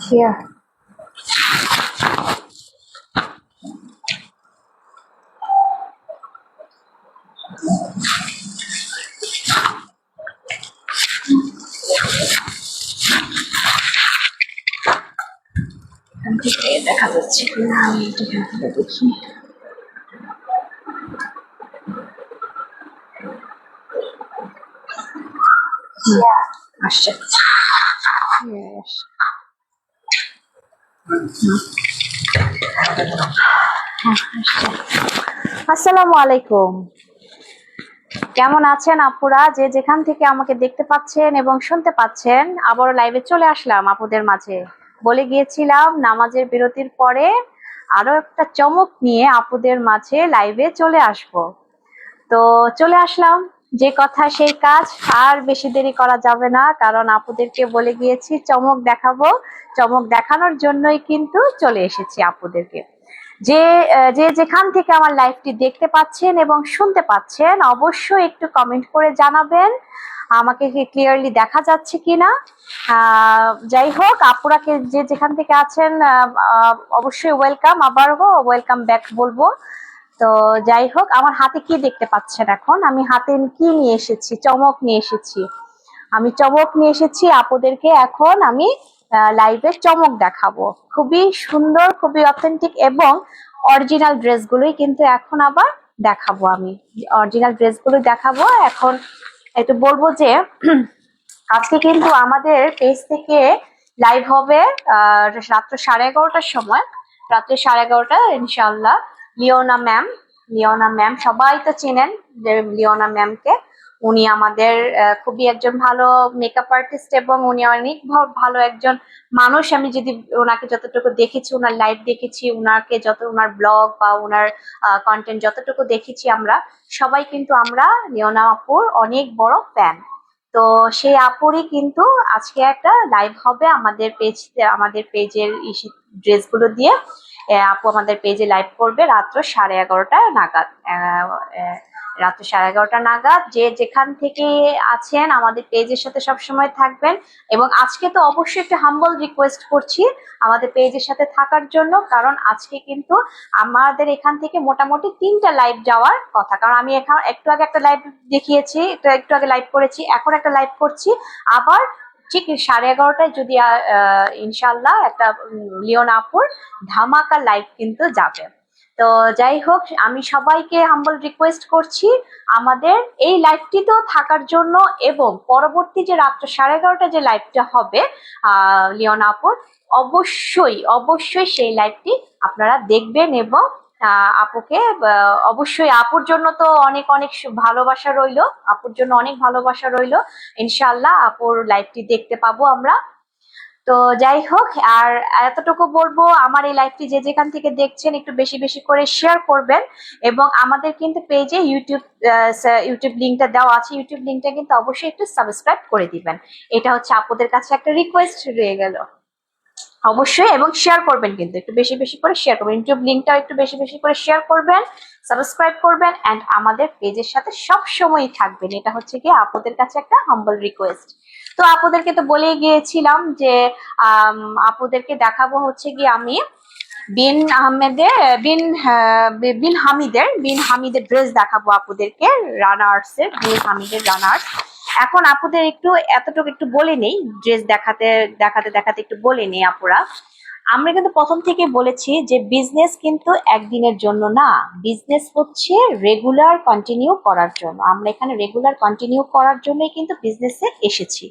Here. দেখা যাচ্ছে কিনা আমি এটা দেখি। আসছে। আসসালামু আলাইকুম, কেমন আছেন আপুরা? যে যেখান থেকে আমাকে দেখতে পাচ্ছেন এবং শুনতে পাচ্ছেন, আবার লাইভে চলে আসলাম আপুদের মাঝে। বলে গিয়েছিলাম নামাজের বিরতির পরে আরো একটা চমক নিয়ে আপুদের মাঝে লাইভে চলে আসব। তো চলে আসলাম, যে কথা সেই কাজ। আর বেশি দেরি করা যাবে না, কারণ আপুদেরকে বলে গিয়েছি চমক দেখাবো। চমক দেখানোর জন্যই কিন্তু চলে এসেছি আপুদেরকে। যে যে যেখান থেকে আমার লাইভটি দেখতে পাচ্ছেন এবং শুনতে পাচ্ছেন, অবশ্যই একটু কমেন্ট করে জানাবেন আমাকে কি ক্লিয়ারলি দেখা যাচ্ছে কিনা। যাই হোক, আপুরাকে যে যেখান থেকে আছেন অবশ্যই ওয়েলকাম, আবারও ওয়েলকাম ব্যাক বলবো। তো যাই হোক, আমার হাতে কি দেখতে পাচ্ছেন? এখন আমি হাতে কি নিয়ে এসেছি? চমক নিয়ে এসেছি। আমি চমক নিয়ে এসেছি আপুদেরকে। এখন আমি লাইভে চমক দেখাবো, খুবই সুন্দর, খুবই অথেন্টিক এবং অরিজিনাল ড্রেসগুলোই কিন্তু এখন আবার দেখাবো। আমি অরিজিনাল ড্রেসগুলো দেখাবো। এখন একটু বলবো যে আজকে কিন্তু আমাদের পেজ থেকে লাইভ হবে রাত্র 11:30টার সময়। রাত্রে 11:30 ইনশাআল্লাহ। লিওনা ম্যাম সবাই তো চেনেন যে লিওনা ম্যামকে। উনি আমাদের খুবই একজন ভালো মেকআপ আর্টিস্ট এবং উনি অনেক ভালো একজন মানুষ। আমি যদি ওনাকে যতটুকু দেখেছি, ওনার লাইভ দেখেছি, ওনাকে ওনার ব্লগ বা ওনার কন্টেন্ট যতটুকু দেখেছি, আমরা সবাই কিন্তু আমরা লিওনা আপুর অনেক বড় ফ্যান। তো সেই আপুরই কিন্তু আজকে একটা লাইভ হবে আমাদের পেজের ড্রেসগুলো দিয়ে। আপু আমাদের পেজে লাইভ করবে রাত্র 11:30 নাগাদ। রাত্র 11:30 নাগাদ। যে যেখান থেকে আছেন আমাদের পেজের সাথে সবসময় থাকবেন। এবং আজকে তো অবশ্যই একটা হাম্বল রিকোয়েস্ট করছি আমাদের পেজের সাথে থাকার জন্য, কারণ আজকে কিন্তু আমাদের এখান থেকে মোটামুটি 3টা লাইভ যাওয়ার কথা। কারণ আমি এখন একটু আগে একটা লাইভ দেখিয়েছি, একটু আগে লাইভ করেছি, এখন একটা লাইভ করছি আবার ঠিক 11:30টায়। যদি ইনশাল্লাহ একটা লিওনা আপুর ধামাকা লাইভ কিন্তু যাবে। তো যাই হোক, আমি সবাইকে হাম্বল রিকোয়েস্ট করছি আমাদের এই লাইভটিতেও থাকার জন্য, এবং পরবর্তী যে রাত্র 11:30 যে লাইভটা হবে লিওনা আপুর, অবশ্যই সেই লাইভটি আপনারা দেখবেন। এবং আপুকে অবশ্যই, আপুর জন্য তো অনেক অনেক ভালোবাসা রইলো, আপুর জন্য অনেক ভালোবাসা রইলো। ইনশাল্লাহ আপুর লাইভটি দেখতে পাবো আমরা। তো যাই হোক, আর এতটুকু বলবো, আমার এই লাইভটি যে যেখান থেকে দেখছেন একটু বেশি বেশি করে শেয়ার করবেন। এবং আমাদের কিন্তু পেজে ইউটিউব লিঙ্কটা দেওয়া আছে, ইউটিউব লিঙ্কটা কিন্তু অবশ্যই একটু সাবস্ক্রাইব করে দিবেন। এটা হচ্ছে আপনাদের কাছে একটা রিকোয়েস্ট রয়ে গেল অবশ্যই। এবং শেয়ার করবেন, কিন্তু একটু বেশি বেশি করে শেয়ার করবেন। ইউটিউব লিঙ্কটা একটু বেশি বেশি করে শেয়ার করবেন, সাবস্ক্রাইব করবেন, এন্ড আমাদের পেজের সাথে সব সময়ই থাকবেন। এটা হচ্ছে কি আপনাদের কাছে একটা হাম্বল রিকোয়েস্ট। তো আপুদেরকে তো বলে গিয়েছিলাম যে আপুদেরকে দেখাবো হচ্ছে কি আমি বিন হামিদের ড্রেস দেখাবো আপুদেরকে, রানার্স এর, বিন হামিদের রানার্স। এখন আপুদের এতটুকু একটু বলে নেই, ড্রেস দেখাতে দেখাতে দেখাতে একটু বলে নেই আপুরা। আমরা কিন্তু প্রথম থেকে বলেছি যে বিজনেস কিন্তু একদিনের জন্য না, বিজনেস হচ্ছে রেগুলার কন্টিনিউ করার জন্য। আমরা এখানে রেগুলার কন্টিনিউ করার জন্যই কিন্তু বিজনেসে এসেছি।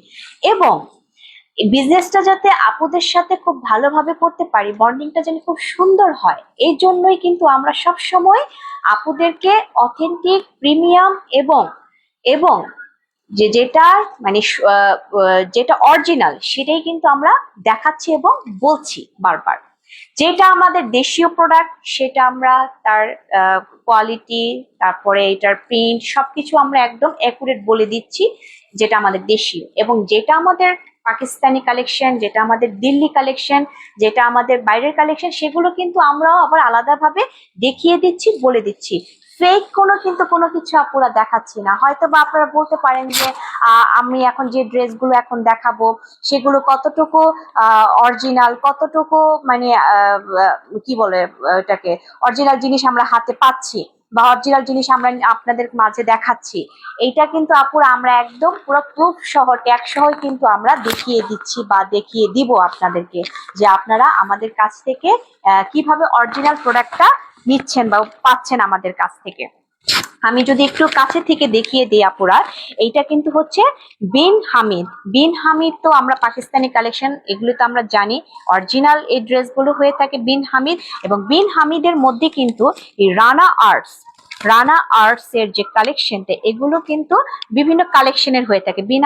এবং বিজনেসটা যাতে আপুদের সাথে খুব ভালোভাবে করতে পারি, বন্ডিংটা যেন খুব সুন্দর হয়, এই জন্যই কিন্তু আমরা সব সময় আপুদেরকে অথেন্টিক, প্রিমিয়াম এবং এবং যেটা মানে যেটা অরিজিনাল সেটাই কিন্তু আমরা দেখাচ্ছি এবং বলছি বারবার। যেটা আমাদের দেশীয় প্রোডাক্ট সেটা আমরা তার কোয়ালিটি, তারপরে এটার প্রিন্ট সবকিছু আমরা একদম অ্যাকুরেট বলে দিচ্ছি যেটা আমাদের দেশীয়। এবং যেটা আমাদের পাকিস্তানি কালেকশন, যেটা আমাদের দিল্লি কালেকশন, যেটা আমাদের বাইরের কালেকশন, সেগুলো কিন্তু আমরাও আবার আলাদাভাবে দেখিয়ে দিচ্ছি, বলে দিচ্ছি। ফেক কোনো কিছু আপুরা দেখাচ্ছি না। হয়তো বা আপনারা বলতে পারেন যে আমি এখন যে ড্রেসগুলো এখন দেখাবো সেগুলো কতটুকু অরিজিনাল, কতটুকু মানে কি বলে এটাকে, অরিজিনাল জিনিস আমরা হাতে পাচ্ছি বা অরিজিনাল জিনিস আমরা আপনাদের মাঝে দেখাচ্ছি। এইটা কিন্তু আপুরা আমরা একদম পুরো প্রুফ সহ, ট্যাগ সহ কিন্তু আমরা দেখিয়ে দিচ্ছি বা দেখিয়ে দিব আপনাদেরকে, যে আপনারা আমাদের কাছ থেকে কিভাবে অরিজিনাল প্রোডাক্টটা নিচ্ছেন বা পাচ্ছেন আমাদের কাছ থেকে। আমি যদি একটু কাছে থেকে দেখিয়ে দিই আপুরা, এইটা কিন্তু হচ্ছে বিন হামিদ। বিন হামিদ তো আমরা পাকিস্তানি কালেকশন, এগুলো তো আমরা জানি অরিজিনাল এই ড্রেসগুলো হয়ে থাকে বিন হামিদ। এবং বিন হামিদের মধ্যে কিন্তু এই রানা আর্টস এর যে কালেকশনটা, এগুলো কিন্তু বিভিন্ন কালেকশনের হয়ে থাকে। বিন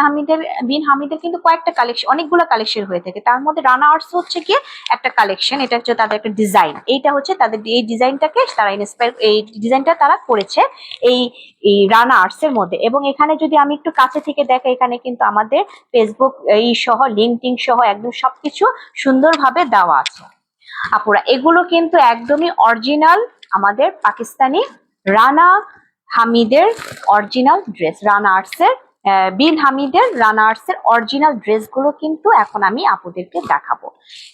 হামিদের কিন্তু কয়েকটা কালেকশন, অনেকগুলো কালেকশন হয়ে থাকে। তার মধ্যে রানা আর্টস হচ্ছে কি একটা কালেকশন, এটা হচ্ছে তাদের একটা ডিজাইন। এইটা হচ্ছে তাদের এই ডিজাইনটাকে তারা ইন্সপায়ার, এই ডিজাইনটা তারা করেছে এই রানা আর্টস এর মধ্যে। এবং এখানে যদি আমি একটু কাছে থেকে দেখাই, এখানে কিন্তু আমাদের ফেসবুক এই সহ লিঙ্কডিন সহ একদম সবকিছু সুন্দরভাবে দেওয়া আছে আপুরা। এগুলো কিন্তু একদমই অরিজিনাল আমাদের পাকিস্তানি রানা হামিদের অরিজিনাল ড্রেস, রানা আর্টস এর বিন হামিদের রানা আর্টস এর অরিজিনাল ড্রেসগুলো কিন্তু এখন আমি আপুদেরকে দেখাবো।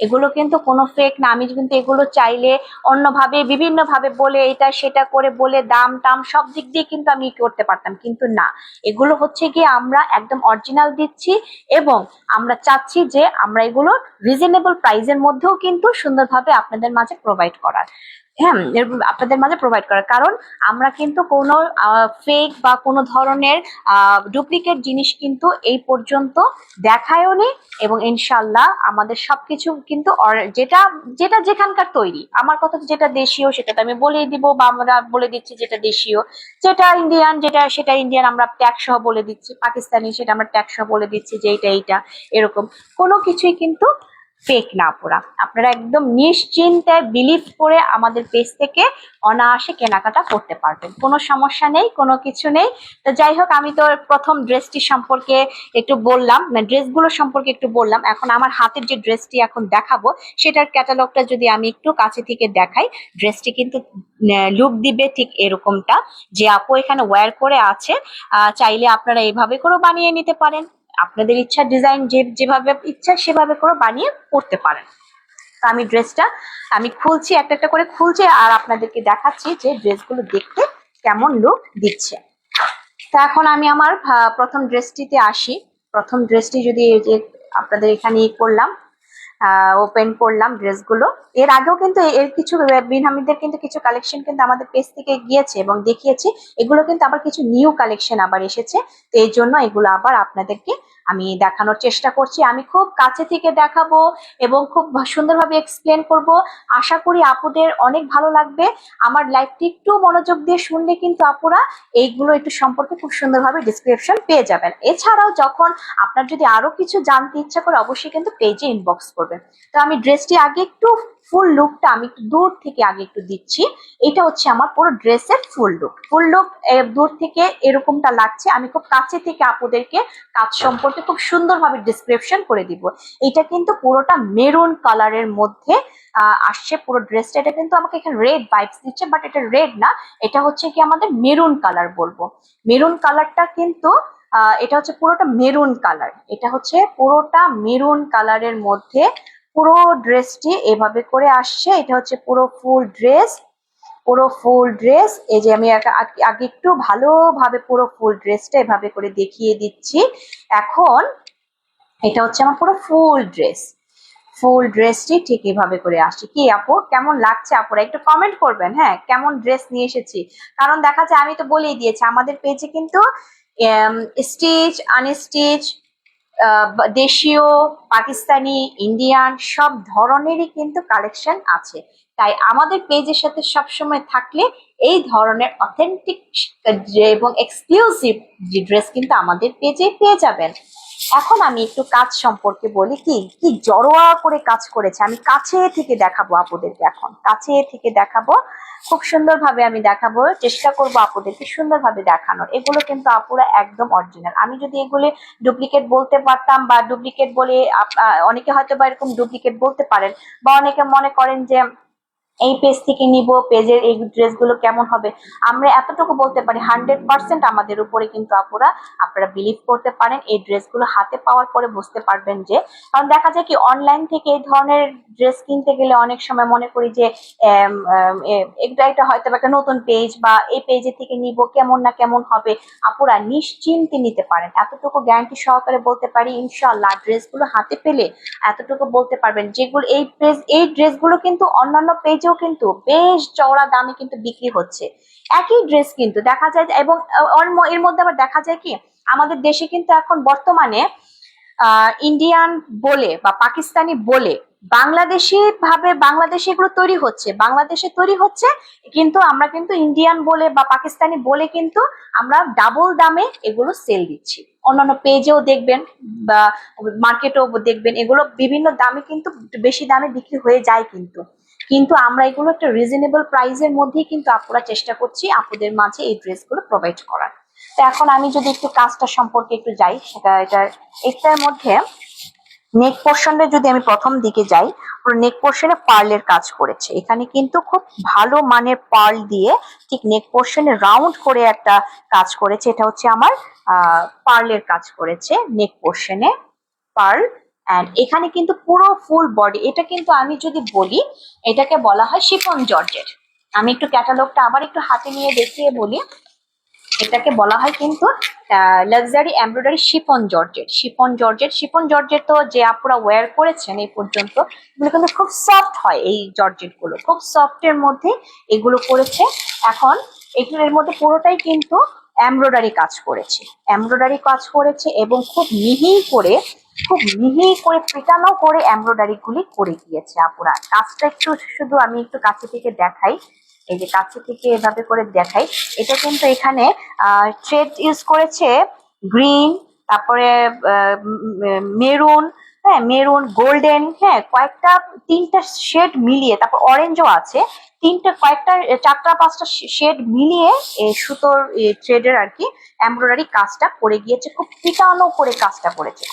এগুলো কিন্তু কোনো ফেক না। আমি কিন্তু এগুলো চাইলে অন্যভাবে বিভিন্ন ভাবে বলে এটা সেটা করে বলে দাম টাম সব দিক দিয়ে কিন্তু আমি করতে পারতাম, কিন্তু না, এগুলো হচ্ছে গিয়ে আমরা একদম অরিজিনাল দিচ্ছি। এবং আমরা চাচ্ছি যে আমরা এগুলো রিজনেবল প্রাইসের মধ্যেও কিন্তু সুন্দরভাবে আপনাদের মাঝে প্রোভাইড করার। হ্যাঁ, আপনাদের মাঝে প্রোভাইড করার কারণ আমরা কিন্তু কোনো ফেক বা কোনো ধরনের ডুপ্লিকেট জিনিস কিন্তু এই পর্যন্ত দেখায়ও নি। এবং ইনশাল্লাহ আমাদের সবকিছু কিন্তু যেটা যেটা যেখানকার তৈরি, আমার কথা যেটা দেশীয় সেটা তো আমি বলেই দিব, বা আমরা বলে দিচ্ছি যেটা দেশীয়। যেটা ইন্ডিয়ান, সেটা ইন্ডিয়ান আমরা ট্যাগ সহ বলে দিচ্ছি, পাকিস্তানি সেটা আমরা ট্যাগ সহ বলে দিচ্ছি যে এইটা এরকম। কোনো কিছুই কিন্তু ফেক না আপুরা। আপনারা একদম নিশ্চিন্তে বিলিভ করে আমাদের পেজ থেকে অনায়াসে কেনাকাটা করতে পারবেন, কোনো সমস্যা নেই, কোনো কিছু নেই। তো যাই হোক, আমি তো প্রথম ড্রেসটি সম্পর্কে একটু বললাম, ড্রেসগুলো সম্পর্কে একটু বললাম। এখন আমার হাতের যে ড্রেসটি এখন দেখাবো সেটার ক্যাটালগটা যদি আমি একটু কাছে থেকে দেখাই, ড্রেসটি কিন্তু লুক দিবে ঠিক এরকমটা, যে আপু এখানে ওয়্যার করে আছে। চাইলে আপনারা এইভাবে করেও বানিয়ে নিতে পারেন, আপনাদের ইচ্ছা, ডিজাইন যেভাবে ইচ্ছা সেভাবে করে বানিয়ে করতে পারেন। তো আমি ড্রেসটা আমি খুলছি, একটা একটা করে খুলছি আর আপনাদেরকে দেখাচ্ছি যে ড্রেসগুলো দেখতে কেমন লুক দিচ্ছে। তো এখন আমি আমার প্রথম ড্রেসটিতে আসি। প্রথম ড্রেসটি যদি এই যে আপনাদের এখানে করলাম, ওপেন করলাম ড্রেসগুলো। এর আগেও কিন্তু এর কিছু বিন হামিদের কিন্তু কিছু কালেকশন কিন্তু আমাদের পেজ থেকে গিয়েছে এবং দেখিয়েছি। এগুলো কিন্তু আবার কিছু নিউ কালেকশন আবার এসেছে, তো এই জন্য এগুলো আবার আপনাদেরকে আমি দেখানোর চেষ্টা করছি। আমি খুব কাছে থেকে দেখাবো এবং খুব সুন্দরভাবে এক্সপ্লেন করব। আশা করি আপুদের অনেক ভালো লাগবে। আমার লাইভটি একটু মনোযোগ দিয়ে শুনলে কিন্তু আপুরা এইগুলো একটু সম্পর্কে খুব সুন্দরভাবে ডিসক্রিপশন পেয়ে যাবেন। এছাড়াও যখন আপনার যদি আরো কিছু জানতে ইচ্ছা করে অবশ্যই কিন্তু পেজে ইনবক্স করবেন। তো আমি ড্রেসটি আগে একটু ফুল লুকটা আমি একটু দূর থেকে আগে একটু দিচ্ছি। এটা হচ্ছে আমার পুরো ড্রেসের ফুল লুক। দূর থেকে এরকমটা লাগছে। আমি খুব কাছে থেকে আপুদেরকে কাজ সম্পর্কে খুব সুন্দরভাবে ডিসক্রিপশন করে দিব। এটা কিন্তু পুরোটা মেরুন কালারের মধ্যে আসছে পুরো ড্রেসটা। এটা কিন্তু আমাকে এখানে রেড ভাইবস দিচ্ছে, বাট এটা রেড না, এটা হচ্ছে কি আমাদের মেরুন কালার বলবো। মেরুন কালারটা কিন্তু এটা হচ্ছে পুরোটা মেরুন কালার। এটা হচ্ছে পুরোটা মেরুন কালারের মধ্যে পুরো ড্রেসটি এভাবে করে আসছে। এটা হচ্ছে পুরো ফুল ড্রেস, পুরো ফুল ড্রেস। এই যে আমি আগে একটু ভালোভাবে পুরো ফুল ড্রেসটা এভাবে করে দেখিয়ে দিচ্ছি। এখন এটা হচ্ছে আমার পুরো ফুল ড্রেস। ফুল ড্রেসটি ঠিক এভাবে করে আসছে। কি আপু কেমন লাগছে? আপুরা একটু কমেন্ট করবেন, হ্যাঁ, কেমন ড্রেস নিয়ে এসেছি। কারণ দেখা যায় আমি তো বলেই দিয়েছি আমাদের পেজে কিন্তু স্টিচ, আনস্টিচ, দেশীয়, পাকিস্তানি, ইন্ডিয়ান সব ধরনেরই কিন্তু কালেকশন আছে। তাই আমাদের পেজের সাথে সবসময় থাকলে এই ধরনের অথেন্টিক এবং এক্সক্লুসিভ যে ড্রেস কিন্তু আমাদের পেজে পেয়ে যাবেন। এখন আমি একটু কাজ সম্পর্কে বলি, কি কি জড়োয়া করে কাজ করেছে, আমি কাছে থেকে দেখাবো আপুদেরকে, এখন কাছে থেকে দেখাবো, খুব সুন্দরভাবে আমি দেখাবো, চেষ্টা করবো আপুদেরকে সুন্দরভাবে দেখানোর। এগুলো কিন্তু আপুরা একদম অরিজিনাল। আমি যদি এগুলো ডুপ্লিকেট বলতে পারতাম বা ডুপ্লিকেট বলে অনেকে হয়তো বা এরকম ডুপ্লিকেট বলতে পারেন, বা অনেকে মনে করেন যে এই পেজ থেকে নিব, পেজের এই ড্রেসগুলো কেমন হবে। আমরা এতটুকু বলতে পারি 100% আমাদের উপরে কিন্তু আপনারা বিলিভ করতে পারেন। এই ড্রেসগুলো হাতে পাওয়ার পরে বুঝতে পারবেন যে, কারণ দেখা যায় কি অনলাইন থেকে এই ধরনের ড্রেস কিনতে গেলে অনেক সময় মনে করি যে এটা হয়তো একটা নতুন পেজ, বা এই পেজে থেকে নিব, কেমন না কেমন হবে। আপুরা নিশ্চিন্তে নিতে পারেন, এতটুকু গ্যারান্টি সহকারে বলতে পারি ইনশাআল্লাহ। ড্রেসগুলো হাতে পেলে এতটুকু বলতে পারবেন, যেগুলো এই ড্রেসগুলো কিন্তু অন্যান্য পেজেও কিন্তু বেশ চওড়া দামে কিন্তু বিক্রি হচ্ছে। একই ড্রেস কিন্তু দেখা যায় এবং এর মধ্যে আবার দেখা যায় কি আমাদের দেশে কিন্তু এখন বর্তমানে ইন্ডিয়ান বলে বা পাকিস্তানি বলে বাংলাদেশে এগুলো তৈরি হচ্ছে, বাংলাদেশে তৈরি হচ্ছে, কিন্তু আমরা কিন্তু ইন্ডিয়ান বলে বা পাকিস্তানি বলে কিন্তু আমরা ডাবল দামে এগুলো সেল দিচ্ছি। অন্যান্য পেজেও দেখবেন বা মার্কেটেও দেখবেন এগুলো বিভিন্ন দামে কিন্তু বেশি দামে বিক্রি হয়ে যায়, কিন্তু কিন্তু আমরা এগুলো একটা রিজনেবল প্রাইসের মধ্যেই কিন্তু আপুরা চেষ্টা করছি আপুদের মাঝে এই ড্রেসগুলো প্রোভাইড করার। তো এখন আমি যদি একটু কাজটা সম্পর্কে একটু যাই, এটার মধ্যে নেক পোর্শনে যদি আমি প্রথম দিকে যাই, পুরো নেক পোর্শনে পার্লের কাজ করেছে। এখানে কিন্তু খুব ভালো মানের পার্ল দিয়ে ঠিক নেক পোর্শনে রাউন্ড করে একটা কাজ করেছে। এটা হচ্ছে আমার পার্লের কাজ করেছে নেক পোর্শনে, পার্ল। এন্ড এখানে কিন্তু পুরো ফুল বডি, এটা কিন্তু আমি যদি বলি এটাকে বলা হয় শিফন জর্জেট। আমি একটু ক্যাটালগটা আবার একটু হাতে নিয়ে দেখিয়ে বলি, এটাকে বলা হয় কিন্তু luxury embroidery chiffon georgette. Chiffon georgette তো যে আপুরা ওয়্যার করেছেন এই পর্যন্ত, এগুলো কিন্তু খুব সফট হয়, এই জর্জেট গুলো খুব সফটের মধ্যে এগুলো করেছে। এখন এগুলোর মধ্যে পুরোটাই কিন্তু এমব্রয়ডারি কাজ করেছে, এবং খুব মিহি করে পেটানো করে এমব্রয়ডারি গুলি করে গিয়েছে আপুরা। কাজটা একটু শুধু আমি একটু কাছে থেকে দেখাই, এই যে কাছে থেকে এভাবে করে দেখাই। এটা কিন্তু এখানে থ্রেড ইউজ করেছে গ্রিন, তারপরে মেরুন, হ্যাঁ মেরুন, গোল্ডেন, হ্যাঁ কয়েকটা 3টা শেড মিলিয়ে, তারপর অরেঞ্জও আছে, কয়েকটা 4টা 5টা শেড মিলিয়ে এই সুতোর থ্রেডের আর কি এমব্রয়ডারি কাজটা করে গিয়েছে। খুব পিটানো করে কাজটা করেছে,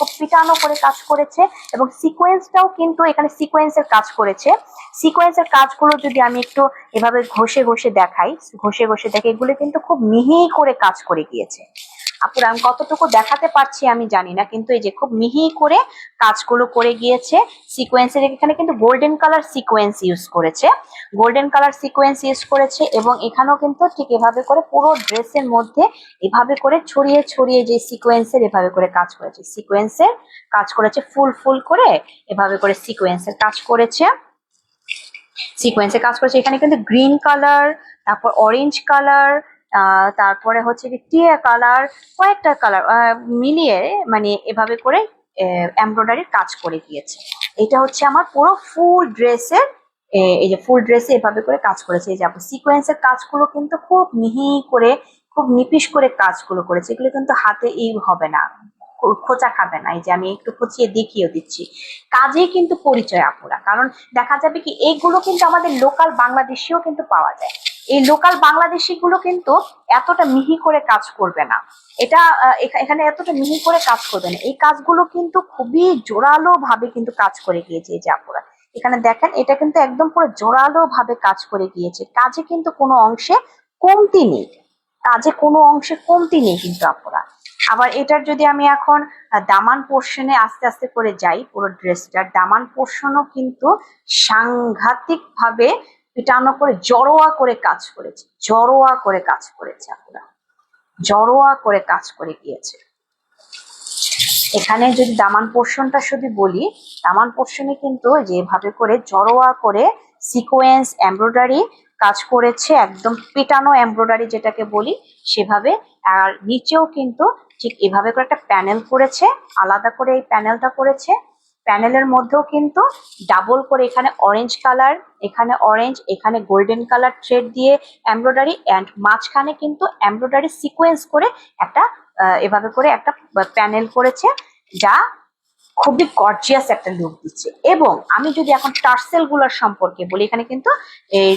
কাজ করেছে। এবং সিকোয়েন্সটাও কিন্তু এখানে সিকোয়েন্সের কাজ করেছে। সিকোয়েন্সের কাজগুলো যদি আমি একটু এভাবে ঘষে দেখাই, এগুলো কিন্তু খুব মিহি করে কাজ করে গিয়েছে। আপুরা আমি কতটুকু দেখাতে পারছি আমি জানি না, কিন্তু এই যে খুব মিহি করে কাজগুলো করে গিয়েছে। সিকোয়েন্সের এখানে কিন্তু গোল্ডেন কালার সিকোয়েন্স ইউজ করেছে, এবং এখানেও কিন্তু ঠিক এভাবে করে পুরো ড্রেসের মধ্যে এভাবে করে ছড়িয়ে যে সিকোয়েন্সের এভাবে করে কাজ করেছে, ফুল করে এভাবে করে সিকোয়েন্সের কাজ করেছে। এখানে কিন্তু গ্রিন কালার, তারপর অরেঞ্জ কালার, তারপরে হচ্ছে কি টিয়া কালার, কয়েকটা কালার মিলিয়ে মানে এভাবে করে এমব্রয়ডারির কাজ করে গিয়েছে। এটা হচ্ছে আমার পুরো ফুল ড্রেসের, এই যে ফুল ড্রেসে এভাবে করে কাজ করেছে। এই যে সিকোয়েন্সের কাজগুলো কিন্তু খুব মিহি করে, খুব নিপিশ করে কাজগুলো করেছে। এগুলো কিন্তু হাতে হবে না, খোঁচা খাবে না। এই যে আমি একটু খুঁচিয়ে দেখিয়ে দিচ্ছি, কাজেই কিন্তু পরিচয় আপুরা। কারণ দেখা যাবে কি এইগুলো কিন্তু আমাদের লোকাল বাংলাদেশিও কিন্তু পাওয়া যায়। এই লোকাল বাংলাদেশি গুলো কিন্তু এতটা মিহি করে কাজ করবে না, এখানে এতটা মিহি করে কাজ করবে না। এই কাজগুলো কিন্তু খুবই জোরালো ভাবে কিন্তু কাজ করে গিয়েছে। এই যে আপুরা এখানে দেখেন, এটা কিন্তু একদম পুরো জোরালো ভাবে কাজ করে গিয়েছে। কাজে কিন্তু কোনো অংশে কমতি নেই, কিন্তু আপুরা। আবার এটার যদি আমি এখন দামান পোর্শনে আস্তে আস্তে করে যাই, পুরো ড্রেসটার দামান পোর্শনও কিন্তু সাংঘাতিক ভাবে পিটানো করে জড়োয়া করে কাজ করেছে, আপনারা জড়োয়া করে কাজ করে গিয়েছে। এখানে যদি দামান পোর্শনটা শুধু বলি, দামান পোর্শনে কিন্তু যেভাবে করে জড়োয়া করে সিকোয়েন্স এমব্রয়ডারি কাজ করেছে, একদম পিটানো এমব্রয়ডারি যেটাকে বলি সেভাবে। আর নিচেও কিন্তু ঠিক এভাবে করে একটা প্যানেল করেছে, আলাদা করে এই প্যানেলটা করেছে। প্যানেলের মধ্যেও কিন্তু ডাবল করে এখানে অরেঞ্জ কালার, এখানে অরেঞ্জ, এখানে গোল্ডেন কালার থ্রেড দিয়ে এমব্রয়ডারি, অ্যান্ড মাঝখানে কিন্তু এমব্রয়ডারি সিকোয়েন্স করে একটা এভাবে করে একটা প্যানেল করেছে, যা খুবই গর্জিয়াস একটা লুক দিচ্ছে। এবং আমি যদি এখন টার্সেল গুলোর সম্পর্কে বলি, এখানে কিন্তু এই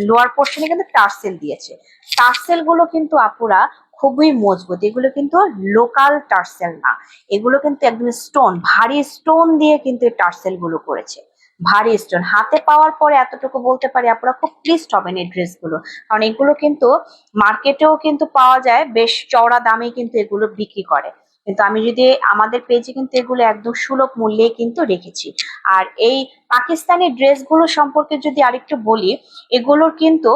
লোয়ার পোর্শনে কিন্তু টার্সেল দিয়েছে। টার্সেল গুলো কিন্তু আপুরা খুবই মজবুত, এগুলো কিন্তু লোকাল টার্সেল না, এগুলো কিন্তু একদম স্টোন, ভারী স্টোন দিয়ে কিন্তু এই টার্সেল গুলো করেছে। ভারী স্টোন হাতে পাওয়ার পরে এতটুকু বলতে পারি আপনারা খুব প্লিজড হবেন এই ড্রেসগুলো, কারণ এগুলো কিন্তু মার্কেটেও কিন্তু পাওয়া যায়, বেশ চওড়া দামে কিন্তু এগুলো বিক্রি করে, কিন্তু আমি যদি আমাদের পেজে কিন্তু এগুলো একদম সুলভ মূল্যে কিন্তু রেখেছি। আর এই পাকিস্তানি ড্রেসগুলো সম্পর্কে যদি আরেকটু বলি, এগুলোর কিন্তু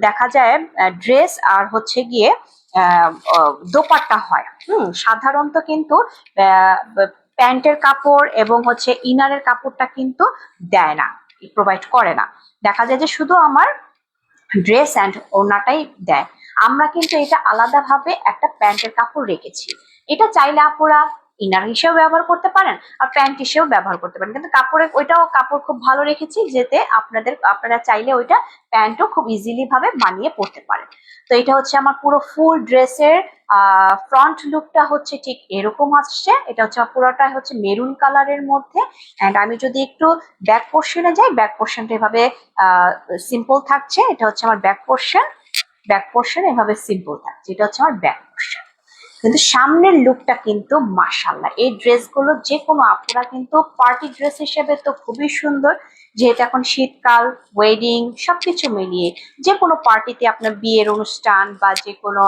দেখা যায় ড্রেস আর হচ্ছে গিয়ে দোপাট্টা হয়। সাধারণত কিন্তু প্যান্টের কাপড় এবং হচ্ছে ইনারের কাপড়টা কিন্তু দেয় না, প্রোভাইড করে না, দেখা যায় যে শুধু আমার ড্রেস অ্যান্ড ওড়নাটাই দেয়। আমরা কিন্তু এটা আলাদাভাবে একটা প্যান্টের কাপড় রেখেছি, এটা চাইলে আপুরা ইনার হিসেবেও ব্যবহার করতে পারেন আর প্যান্ট হিসেবেও ব্যবহার করতে পারেন, কিন্তু কাপড়ের ওইটাও কাপড় খুব ভালো রেখেছি, যেতে আপনারা চাইলে ওইটা প্যান্টও খুব ইজিলি ভাবে বানিয়ে পরতে পারেন। তো এটা হচ্ছে আমার পুরো ফুল ড্রেসের ফ্রন্ট লুকটা হচ্ছে ঠিক এরকম আসছে। এটা হচ্ছে পুরোটা হচ্ছে মেরুন কালারের মধ্যে, এন্ড আমি যদি একটু ব্যাক পোর্শনে যাই, ব্যাক পোর্শনটা এভাবে সিম্পল থাকছে, এটা হচ্ছে আমার ব্যাক পোর্শন। ব্যাক পোর্শন এভাবে সিম্পল থাকছে, এটা হচ্ছে আমার ব্যাক পোর্শন। কিন্তু সামনের লুকটা কিন্তু মাশাআল্লাহ, এই ড্রেসগুলো যে কোনো আপুরা কিন্তু পার্টি ড্রেস হিসেবে তো খুবই সুন্দর, যেহেতু এখন শীতকাল, ওয়েডিং সবকিছু মিলিয়ে যে কোনো পার্টিতে, আপনার বিয়ের অনুষ্ঠান বা যে কোনো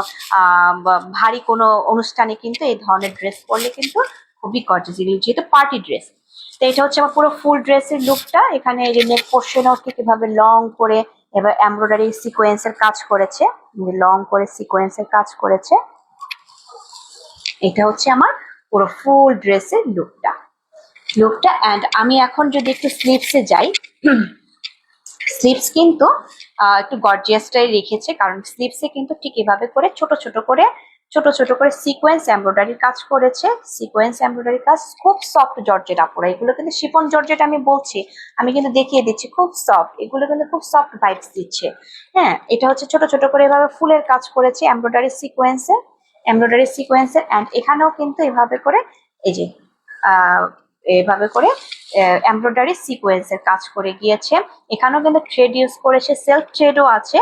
ভারী কোনো অনুষ্ঠানে কিন্তু এই ধরনের ড্রেস পরলে কিন্তু খুবই গর্জিয়াস, যেহেতু পার্টি ড্রেস। তো এটা হচ্ছে আমার পুরো ফুল ড্রেসের লুকটা। এখানে নেক পোর্শনেও ঠিক এভাবে লং করে এবার এমব্রয়ডারি সিকোয়েন্সের কাজ করেছে, লং করে সিকোয়েন্সের কাজ করেছে। এটা হচ্ছে আমার পুরো ফুল ড্রেসের লুকটা। অ্যান্ড আমি এখন যদি একটু স্লিভসে যাই, স্লিভস কিন্তু একটু গর্জিয়াসটাই রেখেছে, কারণ স্লিভসে কিন্তু ঠিক এভাবে করে ছোট ছোট করে সিকোয়েন্স এমব্রয়ডারি কাজ করেছে। সিকোয়েন্স এমব্রয়ডারি কাজ খুব সফট জর্জেট আপুরা, এগুলো কিন্তু শিফন জর্জেট আমি বলছি, আমি কিন্তু দেখিয়ে দিচ্ছি খুব সফট, এগুলো কিন্তু খুব সফট ভাইবস দিচ্ছে। হ্যাঁ, এটা হচ্ছে ছোট ছোট করে এভাবে ফুলের কাজ করেছে এমব্রয়ডারি সিকোয়েন্সের অ্যান্ড এখানেও কিন্তু এভাবে করে এই যে এভাবে করে এমব্রয়ডারি সিকোয়েন্সের কাজ করে গিয়েছে। এখানেও কিন্তু থ্রেড ইউজ করেছে, সেলফ থ্রেডও আছে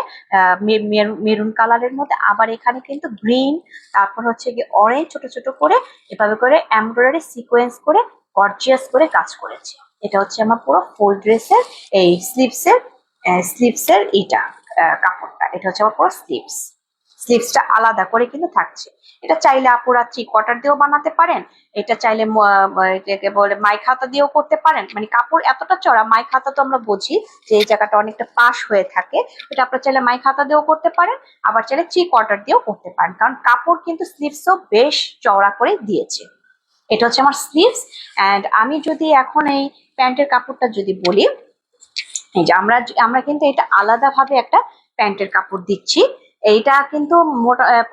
মেরুন কালারের মধ্যে, আবার এখানে কিন্তু গ্রিন, তারপর হচ্ছে গিয়ে অরেঞ্জ, ছোট ছোট করে এভাবে করে এমব্রয়ডারি সিকোয়েন্স করে গর্জিয়াস করে কাজ করেছে। এটা হচ্ছে আমার পুরো ফুল ড্রেসের এই স্লিভসের এটা কাপড়টা, এটা হচ্ছে আমার পুরো স্লিভসটা আলাদা করে কিন্তু থাকছে। এটা চাইলে আপুরা 3/4 দিয়েও বানাতে পারেন, এটা চাইলে এটাকে বলে মাইক হাতা দিয়েও করতে পারেন, মানে কাপড় এতটা চড়া, মাইক হাতা তো আমরা বুঝি যে এই জায়গাটা অনেকটা পাশ হয়ে থাকে, এটা আপনারা চাইলে মাইক হাতা দিয়েও করতে পারেন, আবার চাইলে 3/4 দিয়েও করতে পারেন, কারণ কাপড় কিন্তু স্লিভসও বেশ চওড়া করে দিয়েছে। এটা হচ্ছে আমার স্লিভস। অ্যান্ড আমি যদি এখন এই প্যান্টের কাপড়টা যদি বলি, এই যে আমরা কিন্তু এটা আলাদাভাবে একটা প্যান্টের কাপড় দিচ্ছি। এইটা কিন্তু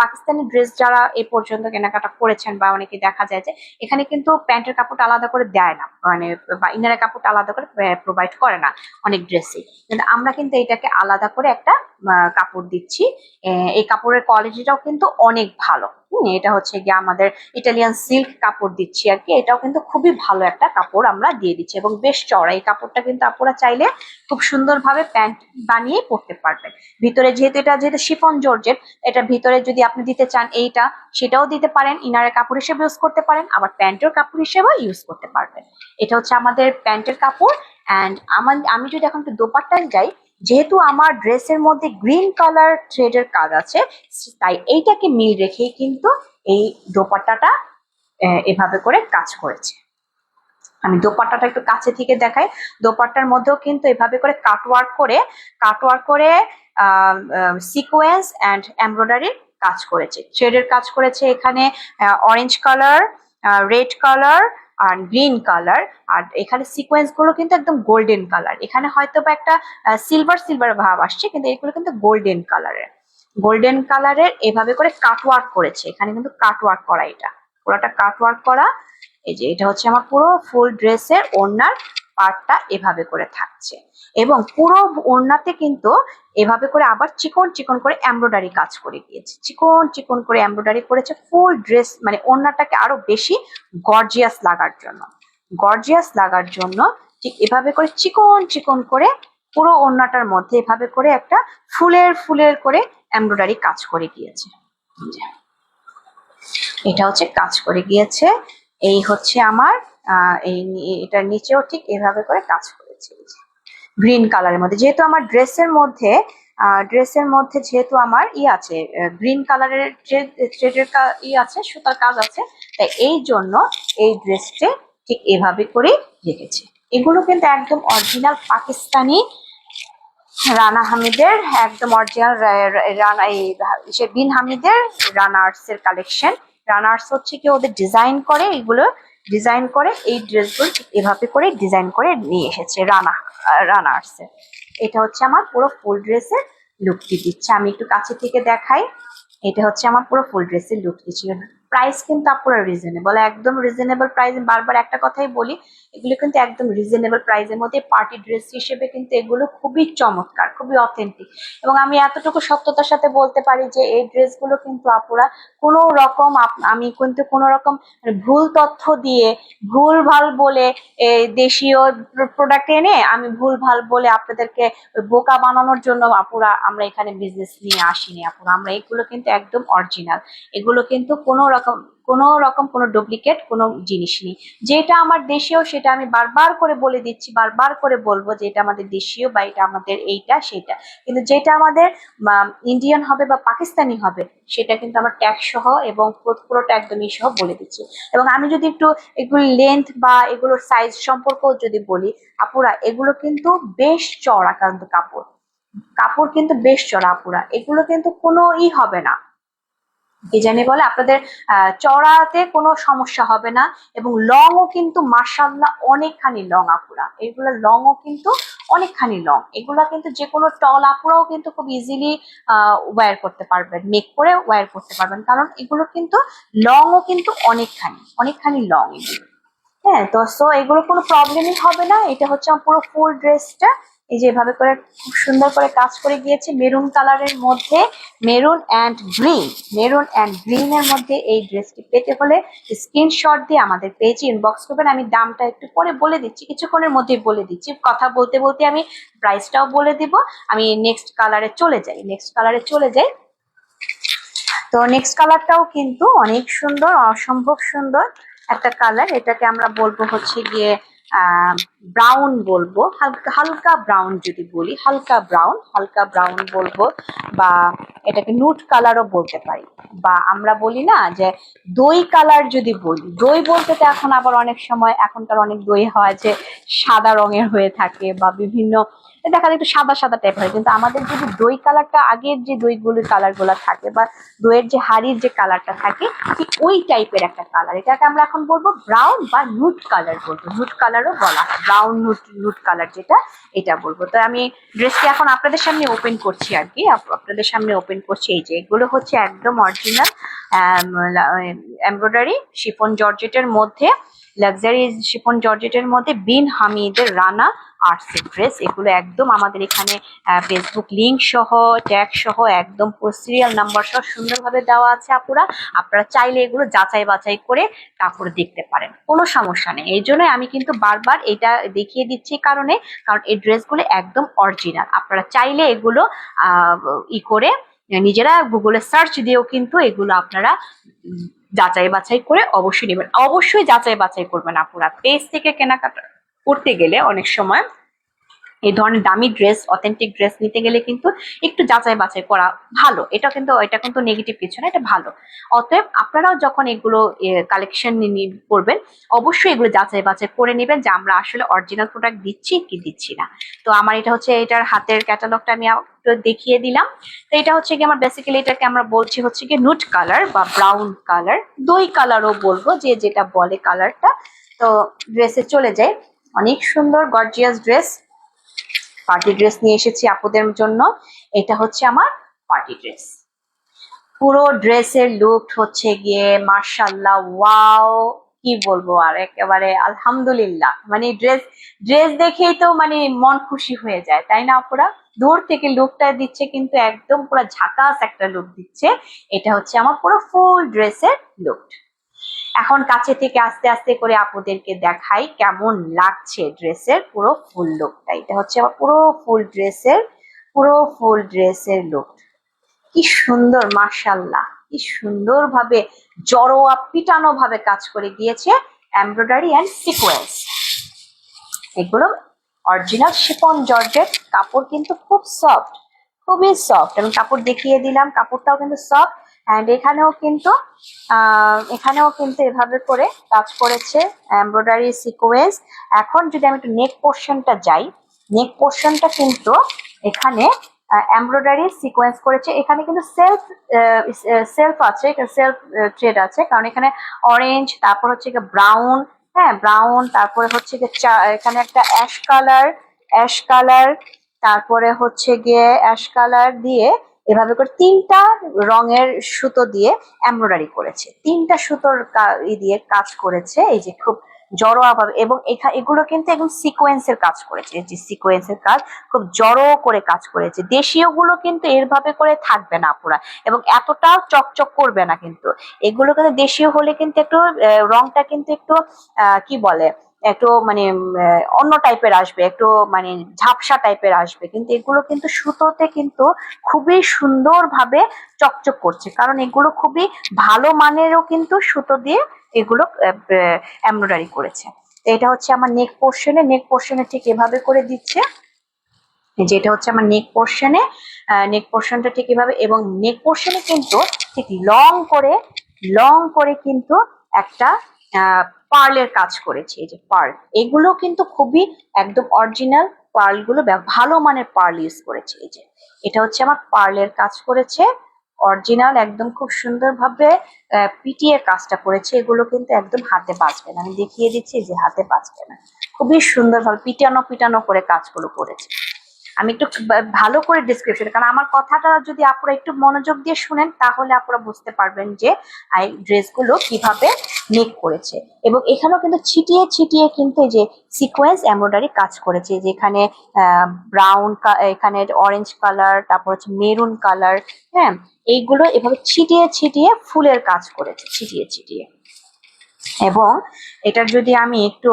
পাকিস্তানি ড্রেস যারা এ পর্যন্ত কেনাকাটা করেছেন বা অনেকে দেখা যায় যে এখানে কিন্তু প্যান্টের কাপড়টা আলাদা করে দেয় না, মানে বা ইনারের কাপড়টা আলাদা করে প্রোভাইড করে না অনেক ড্রেসে, কিন্তু আমরা কিন্তু এটাকে আলাদা করে একটা কাপড় দিচ্ছি। এই কাপড়ের কোয়ালিটিটাও কিন্তু অনেক ভালো। এটা হচ্ছে গিয়ে আমাদের ইটালিয়ান সিল্ক কাপড় দিচ্ছি আর কি, এটাও কিন্তু খুবই ভালো একটা কাপড় আমরা দিয়ে দিচ্ছি এবং বেশ চওড়া। এই কাপড়টা কিন্তু আপনারা চাইলে খুব সুন্দরভাবে প্যান্ট বানিয়ে পরতে পারবেন। ভিতরে যেহেতু শিফন জর্জেট, এটা ভিতরে যদি আপনি দিতে চান এইটা, সেটাও দিতে পারেন, ইনারের কাপড় হিসেবে ইউজ করতে পারেন, আবার প্যান্টের কাপড় হিসেবেও ইউজ করতে পারবেন। এটা হচ্ছে আমাদের প্যান্টের কাপড়। অ্যান্ড আমি যদি এখন একটু দোপাট্টায় যাই, যেহেতু আমার ড্রেসের মধ্যে গ্রিন কালার থ্রেডের কাজ আছে, তাই এইটাকে মিল রেখেই কিন্তু এই দোপাট্টাটা এভাবে করে কাজ করেছে। আমি দোপাট্টাটা একটু কাছে থেকে দেখাই, দোপাট্টার মধ্যেও কিন্তু এভাবে করে কাটওয়ার্ক করে সিকোয়েন্স অ্যান্ড এমব্রয়ডারির কাজ করেছে, থ্রেডের কাজ করেছে। এখানে অরেঞ্জ কালার, রেড কালার আর গ্রিন কালার, আর এখানে সিকোয়েন্স গুলো কিন্তু একদম গোল্ডেন কালার। এখানে হয়তো বা একটা সিলভার ভাব আসছে, কিন্তু এগুলো কিন্তু গোল্ডেন কালারের এভাবে করে কাটওয়ার্ক করেছে। এখানে কিন্তু কাটওয়ার্ক করা, এটা পুরোটা কাটওয়ার্ক করা। এই যে এটা হচ্ছে আমার পুরো ফুল ড্রেসের ওড়নার পার্টটা এভাবে করে থাকছে, এবং পুরো ওড়নাতে কিন্তু এভাবে করে আবার চিকন চিকন করে এমব্রয়ডারি কাজ করে গিয়েছে, চিকন চিকন করে এমব্রয়ডারি করেছে ফুল ড্রেস, মানে ওড়নাটাকে আরো বেশি গর্জিয়াস লাগার জন্য। গর্জিয়াস লাগার জন্য ঠিক এভাবে করে চিকন চিকন করে পুরো ওড়নাটার মধ্যে এভাবে করে একটা ফুলের ফুলের করে এমব্রয়ডারি কাজ করে গিয়েছে। এটা হচ্ছে কাজ করে গিয়েছে। এই হচ্ছে আমার এই এটার নিচেও ঠিক এভাবে করে কাজ করেছে গ্রিন কালারের মধ্যে, যেহেতু আমার ড্রেসের মধ্যে যেহেতু আমার আছে গ্রিন কালারের থ্রেডের আছে, সুতার কাজ আছে, তাই এই জন্য এই ড্রেসটা ঠিক এভাবে করে রেখেছে। এগুলো কিন্তু একদম অরিজিনাল পাকিস্তানি রানা হামিদের, একদম অরিজিনাল রানা বিন হামিদের রানা আর্টস এর কালেকশন। রানা আর্টস হচ্ছে কি ওদের ডিজাইন করে, এগুলো ডিজাইন করে এই ড্রেসগুলো এভাবে করে ডিজাইন করে নিয়ে এসেছে রানা আর্টস এর। এটা হচ্ছে আমার পুরো ফুল ড্রেসের লুকটি দিচ্ছে, আমি একটু কাছে থেকে দেখাই। এটা হচ্ছে আমার পুরো ফুল ড্রেসের লুক দিচ্ছে। প্রাইস কিন্তু পুরো রিজনেবল, একদম রিজনেবল প্রাইস। বারবার একটা কথাই বলি, এগুলো কিন্তু একদম রিজনেবল প্রাইসের মধ্যে পার্টি ড্রেস হিসেবে কিন্তু এগুলো খুবই চমৎকার, খুবই অথেন্টিক। এবং আমি এতটুকু সত্যতার সাথে বলতে পারি যে এই ড্রেসগুলো কিন্তু আপুরা কোনো রকম আমি কিন্তু কোনো রকম ভুল তথ্য দিয়ে ভুল ভাল বলে দেশীয় প্রোডাক্ট এনে আমি ভুল ভাল বলে আপনাদেরকে বোকা বানানোর জন্য আপুরা আমরা এখানে বিজনেস নিয়ে আসিনি আপুরা। আমরা এগুলো কিন্তু একদম অরিজিনাল, এগুলো কিন্তু কোনো রকম কোনো ডুপ্লিকেট কোনো জিনিস নেই। যেটা আমার দেশীয় সেটা আমি বারবার করে বলে দিচ্ছি, বারবার করে বলবো যে এটা আমাদের দেশীয় বা এটা আমাদের এইটা সেটা, কিন্তু যেটা আমাদের ইন্ডিয়ান হবে বা পাকিস্তানি হবে সেটা কিন্তু আমার ট্যাগ সহ এবং পুরোটা একদমই সহ বলে দিচ্ছি। এবং আমি যদি একটু এগুলো লেন্থ বা এগুলোর সাইজ সম্পর্কেও যদি বলি আপুরা, এগুলো কিন্তু বেশ চওড়া, কিন্তু কাপড় কিন্তু বেশ চড়া আপুরা, এগুলো কিন্তু কোনো হবে না, কি জানি বলে আপনাদের চড়াতে কোনো সমস্যা হবে না। এবং লংও কিন্তু মাশাআল্লাহ অনেকখানি লং আপুরা, এগুলো লংও কিন্তু অনেকখানি লং। এগুলা কিন্তু যে কোনো টল আপুরাও কিন্তু খুব ইজিলি ওয়্যার করতে পারবেন, মেক করে ওয়্যার করতে পারবেন, কারণ এগুলো কিন্তু লংও কিন্তু অনেকখানি লং এগুলো। হ্যাঁ, তো সো এগুলো কোনো প্রবলেমই হবে না। এটা হচ্ছে আমার পুরো ফুল ড্রেসটা, এই যে এভাবে করে খুব সুন্দর করে কাজ করে গিয়েছে মেরুন কালারের মধ্যে, মেরুন অ্যান্ড গ্রিনের মধ্যে এই ড্রেসটি পেতে হলে স্ক্রিনশট দিয়ে আমাদের পেজে ইনবক্স করবেন। আমি দামটা একটু পরে বলে দিচ্ছি, কিছুক্ষণের মধ্যেই বলে দিচ্ছি, কথা বলতে বলতে আমি প্রাইসটাও বলে দিব। আমি নেক্সট কালারে চলে যাই। তো নেক্সট কালারটাও কিন্তু অনেক সুন্দর, অসম্ভব সুন্দর একটা কালার। এটাকে আমরা বলবো হচ্ছে গিয়ে ব্রাউন বলবো, হালকা ব্রাউন যদি বলি, হালকা ব্রাউন বলবো, বা এটাকে নুট কালারও বলতে পারি, বা আমরা বলি না যে দই কালার যদি বলি, দই বলতে তো এখন আবার অনেক সময় এখনকার অনেক দই হয় যে সাদা রঙের হয়ে থাকে বা বিভিন্ন দেখা যায় একটু সাদা সাদা টাইপ হয়, কিন্তু আমাদের যদি দই কালারটা আগের যে দইগুলির কালার গুলা থাকে বা দইয়ের যে হাড়ির যে কালারটা থাকে ঠিক ওই টাইপের একটা কালার, এটাকে আমরা এখন বলবো ব্রাউন বা নুট কালার বলবো, নুট কালারও বলা হয়, ব্রাউন নুট কালার যেটা, এটা বলবো। তো আমি ড্রেসটি এখন আপনাদের সামনে ওপেন করছি আর কি, আপনাদের সামনে ওপেন করছি। এই যে এগুলো হচ্ছে একদম অরিজিনাল এমব্রয়ডারি শিফন জর্জেটের মধ্যে, লাক্সারি শিফন জর্জেটের মধ্যে বিন হামিদের রানা আর্টসের ড্রেস। এগুলো একদম আমাদের এখানে ফেসবুক লিংক সহ ট্যাগ সহ একদম সিরিয়াল নাম্বার সহ সুন্দরভাবে দেওয়া আছে আপুরা। আপনারা চাইলে এগুলো যাচাই বাছাই করে কাপড় দেখতে পারেন, কোনো সমস্যা নেই। এই জন্য আমি কিন্তু বারবার এটা দেখিয়ে দিচ্ছি, কারণ এই ড্রেসগুলো একদম অরিজিনাল। আপনারা চাইলে এগুলো করে নিজেরা গুগলে সার্চ দিয়েও কিন্তু এগুলো আপনারা যাচাই বাছাই করে অবশ্যই নেবেন। অবশ্যই যাচাই বাছাই করবেন আপুরা। পেজ থেকে কেনাকাটা করতে গেলে অনেক সময় এই ধরনের দামি ড্রেস, অথেন্টিক ড্রেস নিতে গেলে কিন্তু একটু যাচাই বাছাই করা ভালো। এটা কিন্তু নেগেটিভ কিছু না, এটা ভালো। অতএব আপনারাও যখন এগুলো কালেকশন করবেন অবশ্যই এগুলো যাচাই বাছাই করে নেবেন যে আমরা আসলে অরিজিনাল প্রোডাক্ট দিচ্ছি কি দিচ্ছি না। তো আমার এটা হচ্ছে এটার হাতের ক্যাটালগটা আমি দেখিয়ে দিলাম। তো এটা হচ্ছে কি আমার বেসিক্যালি এটাকে আমরা বলছি হচ্ছে কি নুট কালার বা ব্রাউন কালার, দই কালারও বলবো, যে যেটা বলে কালারটা। তো ড্রেসে চলে যায়, অনেক সুন্দর গর্জিয়াস ড্রেস, পার্টি ড্রেস নিয়ে এসেছি আপুদের জন্য। এটা হচ্ছে আমার পার্টি ড্রেস। পুরো ড্রেসের লুক হচ্ছে গিয়ে মাশাআল্লাহ ওয়াও, কি বলবো আর, একেবারে আলহামদুলিল্লাহ। মানে ড্রেস ড্রেস দেখেই তো মানে মন খুশি হয়ে যায়, তাই না আপুরা? দূর থেকে লুকটা দিচ্ছে কিন্তু একদম পুরো ঝাকাস একটা লুক দিচ্ছে। এটা হচ্ছে আমার পুরো ফুল ড্রেসের লুক। এখন কাছে থেকে আস্তে আস্তে করে আপুদেরকে দেখাই কেমন লাগছে ড্রেসের পুরো ফুল লুকটা। এটা হচ্ছে আমার পুরো ফুল ড্রেসের লুক। কি সুন্দর, মাশাআল্লাহ, কি সুন্দর ভাবে জড়োয়া পিটানো ভাবে কাজ করে গিয়েছে এমব্রয়ডারি এন্ড সিকোয়েন্স। এগুলো অরিজিনাল শিফন জর্জেট কাপড়, কিন্তু খুব সফট, খুবই সফট। আমি কাপড় দেখিয়ে দিলাম, কাপড়টাও কিন্তু সফট। অ্যান্ড এখানেও কিন্তু এভাবে করে কাজ করেছে এমব্রয়ডারি সিকোয়েন্স। এখন যদি আমি একটু নেক পোর্শনটা যাই, নেক পোর্শনটা কিন্তু এখানে এমব্রয়ডারি সিকোয়েন্স করেছে। এখানে কিন্তু সেলফ আছে, সেলফ থ্রেড আছে, কারণ এখানে অরেঞ্জ, তারপর হচ্ছে ব্রাউন, হ্যাঁ ব্রাউন, তারপরে হচ্ছে এখানে একটা অ্যাশ কালার, তারপরে হচ্ছে গিয়ে অ্যাশ কালার দিয়ে এভাবে করে তিনটা রঙের সুতো দিয়ে এমব্রয়ডারি করেছে, তিনটা সুতোর দিয়ে কাজ করেছে। এই যে খুব জড়োয়া ভাবে, এবং এগুলো কিন্তু একদম সিকোয়েন্সের কাজ করেছে। এই যে সিকোয়েন্সের কাজ খুব জড়ো করে কাজ করেছে। দেশীয় গুলো কিন্তু এভাবে করে থাকবে না পুরা, এবং এতটাও চকচক করবে না। কিন্তু এগুলো কিন্তু দেশীয় হলে কিন্তু একটু রংটা কিন্তু একটু কি বলে, একটু মানে অন্য টাইপের আসবে, একটু মানে ঝাপসা টাইপের আসবে। কিন্তু এগুলো কিন্তু সুতোতে কিন্তু খুবই সুন্দর ভাবে চকচক করছে, কারণ এগুলো খুবই ভালো মানেরও কিন্তু সুতো দিয়ে এগুলো এমব্রয়ডারি করেছে। এটা হচ্ছে আমার নেক পোর্শনে ঠিক এভাবে করে দিচ্ছে, যেটা হচ্ছে আমার নেক পোর্শনটা ঠিক এভাবে। এবং নেক পোর্শনে কিন্তু ঠিক লং করে কিন্তু একটা পার্লের কাজ করেছে। এই যে পার্ল, এগুলো কিন্তু খুবই একদম অরিজিনাল পার্ল গুলো, ভালো মানের পার্ল ইউজ করেছে। এই যে এটা হচ্ছে আমার পার্লের কাজ করেছে, অরিজিনাল একদম খুব সুন্দর ভাবে পিটিয়ে কাজটা করেছে। এগুলো কিন্তু একদম হাতে বাজবে না, আমি দেখিয়ে দিচ্ছি যে হাতে বাজবে না, খুবই সুন্দর ভাবে পিটানো করে কাজগুলো করেছে। আমি একটু ভালো করে ডিসক্রিপশন, কারণ আমার কথাটা যদি আপনারা একটু মনোযোগ দিয়ে শুনেন তাহলে আপনারা বুঝতে পারবেন যে এই ড্রেসগুলো কিভাবে মেক করেছে। এবং এখানেও কিন্তু ছিটিয়ে কিন্তু এই যে সিকোয়েন্স এমব্রয়ডারি কাজ করেছে, যেখানে ব্রাউন, এখানে অরেঞ্জ কালার, তারপর হচ্ছে মেরুন কালার, হ্যাঁ এইগুলো এভাবে ছিটিয়ে ফুলের কাজ করেছে, ছিটিয়ে। এবং এটার যদি আমি একটু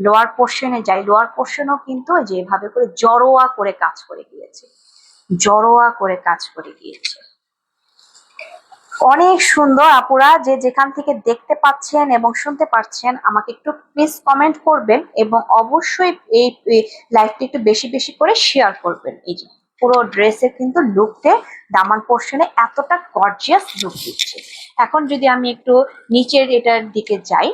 লোয়ার পোর্শনে যাই, লোয়ার পোর্শনও কিন্তু যেভাবে করে জড়োয়া করে কাজ করে গিয়েছে, অনেক সুন্দর। আপুরা যে যেখান থেকে দেখতে পাচ্ছেন এবং শুনতে পাচ্ছেন, আমাকে একটু প্লিজ কমেন্ট করবেন, এবং অবশ্যই এই লাইভটি একটু বেশি করে শেয়ার করবেন। এই যে পুরো ড্রেসের কিন্তু লুকতে দামান পোর্শনে এতটা গর্জিয়াস লুক দিচ্ছে। এখন যদি আমি একটু নিচের এটার দিকে যাই,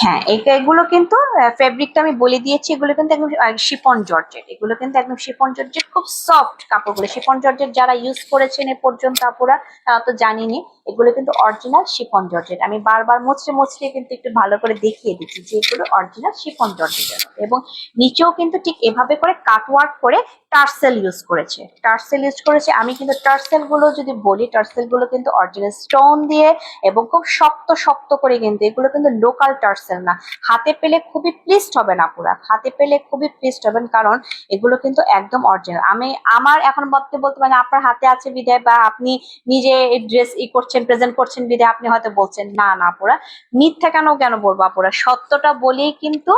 হ্যাঁ এগুলো কিন্তু ফেব্রিকটা আমি বলে দিয়েছি, এগুলো কিন্তু একদম শিফন জর্জেট। এগুলো কিন্তু একদম শিফন জর্জেট, খুব সফট কাপড়গুলো। শিফন জর্জেট যারা ইউজ করেছেন এ পর্যন্ত আপুরা, তারা তো জানিনি এগুলো কিন্তু অরিজিনাল শিফন জর্জেট। আমি বারবার মুচড়ে কিন্তু একটু ভালো করে দেখিয়ে দিচ্ছি যে এগুলো অরিজিনাল শিফন জর্জেটের। এবং নিচেও কিন্তু ঠিক এভাবে করে কাটওয়ার্ক করে টার্সেল ইউজ করেছে। আমি কিন্তু টার্সেল গুলো যদি বলি, টার্সেল গুলো কিন্তু অরিজিনাল স্টোন দিয়ে এবং খুব শক্ত করে, কিন্তু এগুলো কিন্তু লোকাল টার্সেল না। হাতে পেলে খুবই প্লিজড হবেন আপুরা, কারণ এগুলো কিন্তু একদম অরিজিনাল। আমার এখন বলতে মানে আপনার হাতে আছে বিদায়, বা আপনি নিজে ড্রেস প্রেজেন্ট করছেন বিদায় আপনি হয়তো বলছেন না আপুরা, মিথ্যা কেন বলবো আপুরা, সত্যটা বলেই কিন্তু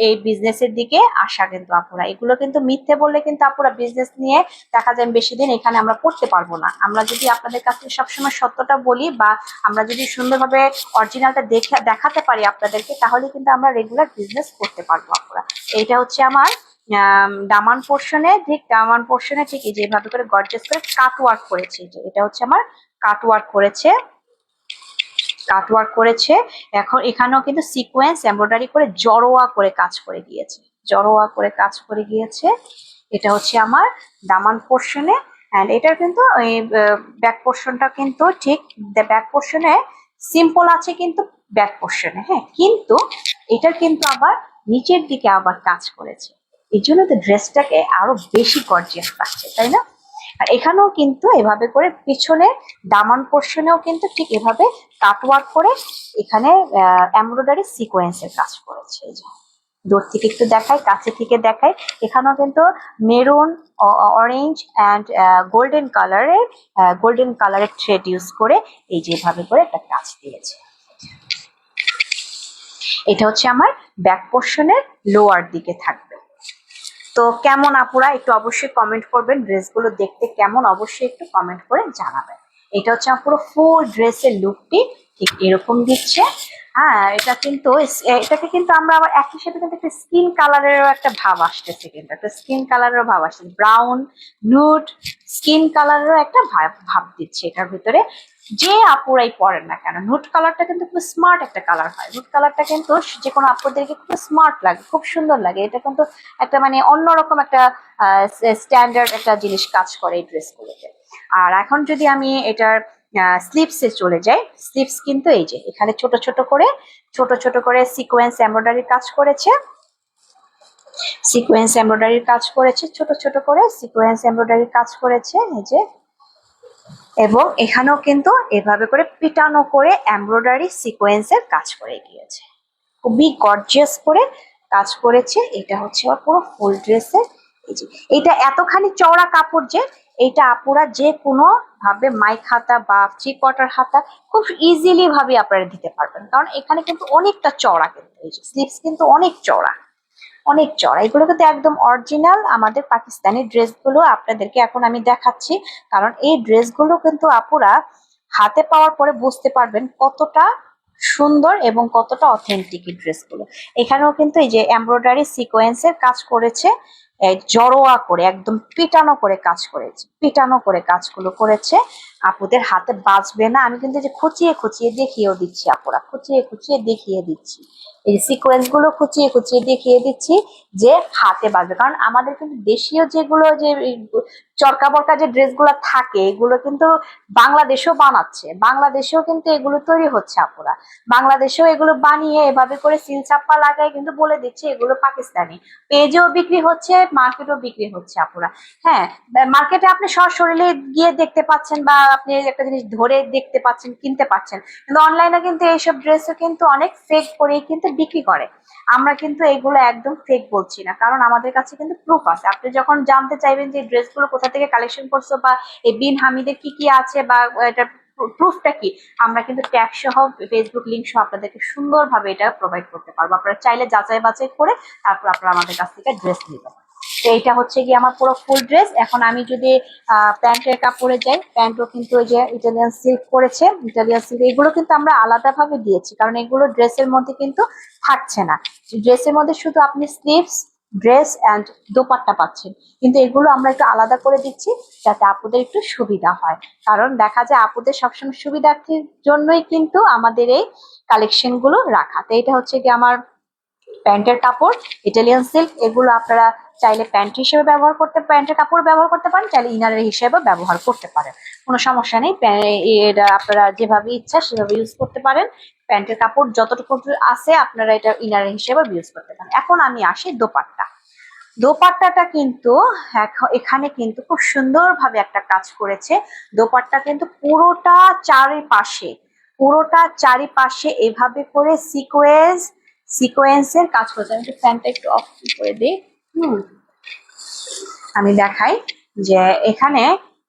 এই বিজনেসের দিকে আসা। কিন্তু আপুরা এগুলো কিন্তু মিথ্যে বললে কিন্তু আপুরা বিজনেস নিয়ে দেখা যায় বেশি দিন এখানে আমরা করতে পারবো না। আমরা যদি আপনাদের কাছে সবসময় সত্যটা বলি, বা আমরা যদি সুন্দরভাবে অরিজিনালটা দেখাতে পারি আপনাদেরকে, তাহলে কিন্তু আমরা রেগুলার বিজনেস করতে পারবো আপুরা। এইটা হচ্ছে আমার দামান পোর্শনে ঠিক যেভাবে করে গর্জিয়াস করে কাটওয়ার্ক করেছে। এটা হচ্ছে আমার কাটওয়ার্ক করেছে। এখন এখানেও কিন্তু সিকোয়েন্স এমব্রয়ডারি করে জড়োয়া করে কাজ করে গিয়েছে। এটা হচ্ছে আমার দামান পোর্শনে। এন্ড এটার কিন্তু ব্যাক পোর্শনটা কিন্তু ঠিক ব্যাক পোর্শনে সিম্পল আছে, কিন্তু ব্যাক পোর্শনে, হ্যাঁ, কিন্তু এটার কিন্তু আবার নিচের দিকে আবার কাজ করেছে। এই জন্য তো ড্রেসটাকে আরো বেশি গর্জিয়াস লাগছে, তাই না? আর এখানেও কিন্তু এভাবে করে পিছনে দামান পোর্শনেও কিন্তু ঠিক এভাবে কাটওয়ার্ক করে এখানে এমব্রয়ডারি সিকোয়েন্সের কাজ করেছে। এই যে দূর থেকে একটু দেখাই, কাছে থেকে দেখাই, এখানেও কিন্তু মেরুন, অরেঞ্জ অ্যান্ড গোল্ডেন কালারের থ্রেড ইউজ করে এই যেভাবে করে একটা কাজ দিয়েছে। এটা হচ্ছে আমার ব্যাক পোর্শনের লোয়ার দিকে থাকবে। তো কেমন আপুরা একটু অবশ্যই কমেন্ট করবেন, ড্রেসগুলো দেখতে কেমন অবশ্যই একটু কমেন্ট করে জানাবেন। এটা হচ্ছে আমার পুরো ফুল ড্রেসের লুকটি ঠিক এরকম দিচ্ছে। হ্যাঁ, এটাকে কিন্তু আমরা আবার একই সাথে কিন্তু একটা স্কিন কালারেরও একটা ভাব আসতেছে, কিন্তু একটা স্কিন কালারেরও ভাব আসছে, ব্রাউন নুড স্কিন কালারেরও একটা ভাব দিচ্ছে এটার ভিতরে। যে আপুরাই পরেন না কেন, নুড কালারটা কিন্তু খুব স্মার্ট একটা কালার হয়। নুড কালারটা কিন্তু যে কোনো আপুদেরকে খুব স্মার্ট লাগে, খুব সুন্দর লাগে। এটা কিন্তু একটা মানে অন্যরকম একটা স্ট্যান্ডার্ড একটা জিনিস কাজ করে এই ড্রেসগুলোতে। আর এখন যদি আমি এটার স্লিভসে চলে যাই, স্লিভস কিন্তু এই যে এখানে ছোট ছোট করে সিকোয়েন্স এমব্রয়ডারির কাজ করেছে, ছোট ছোট করে সিকোয়েন্স এমব্রয়ডারির কাজ করেছে এই যে। এবং এখানেও কিন্তু এভাবে করে পিটানো করে এমব্রয়ডারি সিকোয়েন্সের কাজ করে গিয়েছে, খুবই গর্জিয়াস করে কাজ করেছে। এটা হচ্ছে আমার পুরো ফুল ড্রেসের। এই যে এটা এতখানি চওড়া কাপড় যে এইটা আপুরা যে কোনো ভাবে মাইক হাতা বা থ্রি কোয়ার্টার হাতা খুব ইজিলি ভাবে আপনারা দিতে পারবেন, কারণ এখানে কিন্তু অনেকটা চওড়া, কিন্তু এই যে স্লিভস কিন্তু অনেক চওড়া। এগুলো কিন্তু একদম অরিজিনাল আমাদের পাকিস্তানি ড্রেসগুলো আপনাদেরকে এখন আমি দেখাচ্ছি, কারণ এই ড্রেসগুলো কিন্তু আপুরা হাতে পাওয়ার পরে বুঝতে পারবেন কতটা সুন্দর এবং কতটা অথেন্টিক এই ড্রেসগুলো। এখানেও কিন্তু এই যে এমব্রয়ডারি সিকোয়েন্সের কাজ করেছে, জড়োয়া করে একদম পিটানো করে কাজগুলো করেছে। আপুদের হাতে বাজবে না, আমি কিন্তু যে খুচিয়ে দেখিয়েও দিচ্ছি আপুরা, খুচিয়ে দেখিয়ে দিচ্ছি, এই সিকোয়েন্স গুলো খুচিয়ে দেখিয়ে দিচ্ছি যে হাতে বাজবে। কারণ আমাদের কিন্তু দেশীয় যেগুলো যে চরকা বরকা যে ড্রেসগুলো থাকে এগুলো কিন্তু বাংলাদেশেও বানাচ্ছে, বাংলাদেশেও কিন্তু এগুলো তৈরি হচ্ছে আপুরা, বাংলাদেশেও এগুলো বানিয়ে এভাবে করে সিল চাপ্পা লাগায় কিন্তু বলে দিচ্ছে এগুলো পাকিস্তানি। পেজেও বিক্রি হচ্ছে, মার্কেটেও বিক্রি হচ্ছে আপুরা। হ্যাঁ, মার্কেটে আপনি সশরীরে গিয়ে দেখতে পাচ্ছেন বা আপনি একটা জিনিস ধরে দেখতে পাচ্ছেন, কিনতে পাচ্ছেন, কিন্তু অনলাইনে কিন্তু এইসব ড্রেসও কিন্তু অনেক ফেক করেই কিন্তু বিক্রি করে। আমরা কিন্তু এগুলো একদম ফেক বলছি না, কারণ আমাদের কাছে কিন্তু প্রুফ আছে। আপনি যখন জানতে চাইবেন যে ড্রেসগুলো কোথা থেকে কালেকশন করছো বা এই বিন হামিদের কি কি আছে বা এটা প্রুফটা কি, আমরা কিন্তু ট্যাগ সহ ফেসবুক লিংক সহ আপনাদেরকে সুন্দরভাবে এটা প্রোভাইড করতে পারবো। আপনারা চাইলে যাচাই বাছাই করে তারপর আপনারা আমাদের কাছ থেকে ড্রেস নেবেন। তো এইটা হচ্ছে কি আমার পুরো ফুল ড্রেস। এখন আমি যদি প্যান্টের কাপড়ে যাই, প্যান্টও কিন্তু ওই যে ইটালিয়ান সিল্ক করেছে, ইটালিয়ান সিল্ক এগুলো কিন্তু আমরা আলাদাভাবে দিয়েছি, কারণ এগুলো ড্রেসের মধ্যে কিন্তু থাকছে না। ড্রেসের মধ্যে শুধু আপনি স্লিভস, ড্রেস অ্যান্ড দোপাট্টা পাচ্ছেন, কিন্তু এগুলো আমরা একটু আলাদা করে দিচ্ছি যাতে আপুদের একটু সুবিধা হয়। কারণ দেখা যায় আপুদের সবসময় সুবিধার্থের জন্যই কিন্তু আমাদের এই কালেকশন গুলো রাখা। তো এটা হচ্ছে কি আমার প্যান্টের কাপড়, ইটালিয়ান সিল্ক। এগুলো আপনারা চাইলে প্যান্ট হিসেবে প্যান্টের কাপড় ব্যবহার করতে পারেন, চাইলে ইনারের হিসেবে ব্যবহার করতে পারেন, কোনো সমস্যা নেই। এটা আপনারা যেভাবে ইচ্ছা সেভাবে ইউজ করতে পারেন। প্যান্টের কাপড় যতটুকু আছে আপনারা এটা ইনারের হিসেবে ইউজ করতে পারেন। এখন আমি আসি দোপাট্টাটা কিন্তু এখানে কিন্তু খুব সুন্দরভাবে একটা কাজ করেছে। দোপাট্টা কিন্তু চারিপাশে এভাবে করে সিকোয়েন্সের কাজ করেছে। আমি একটু ফ্যানটা একটু অফ করে দিই। আমি দেখাই যে এখানে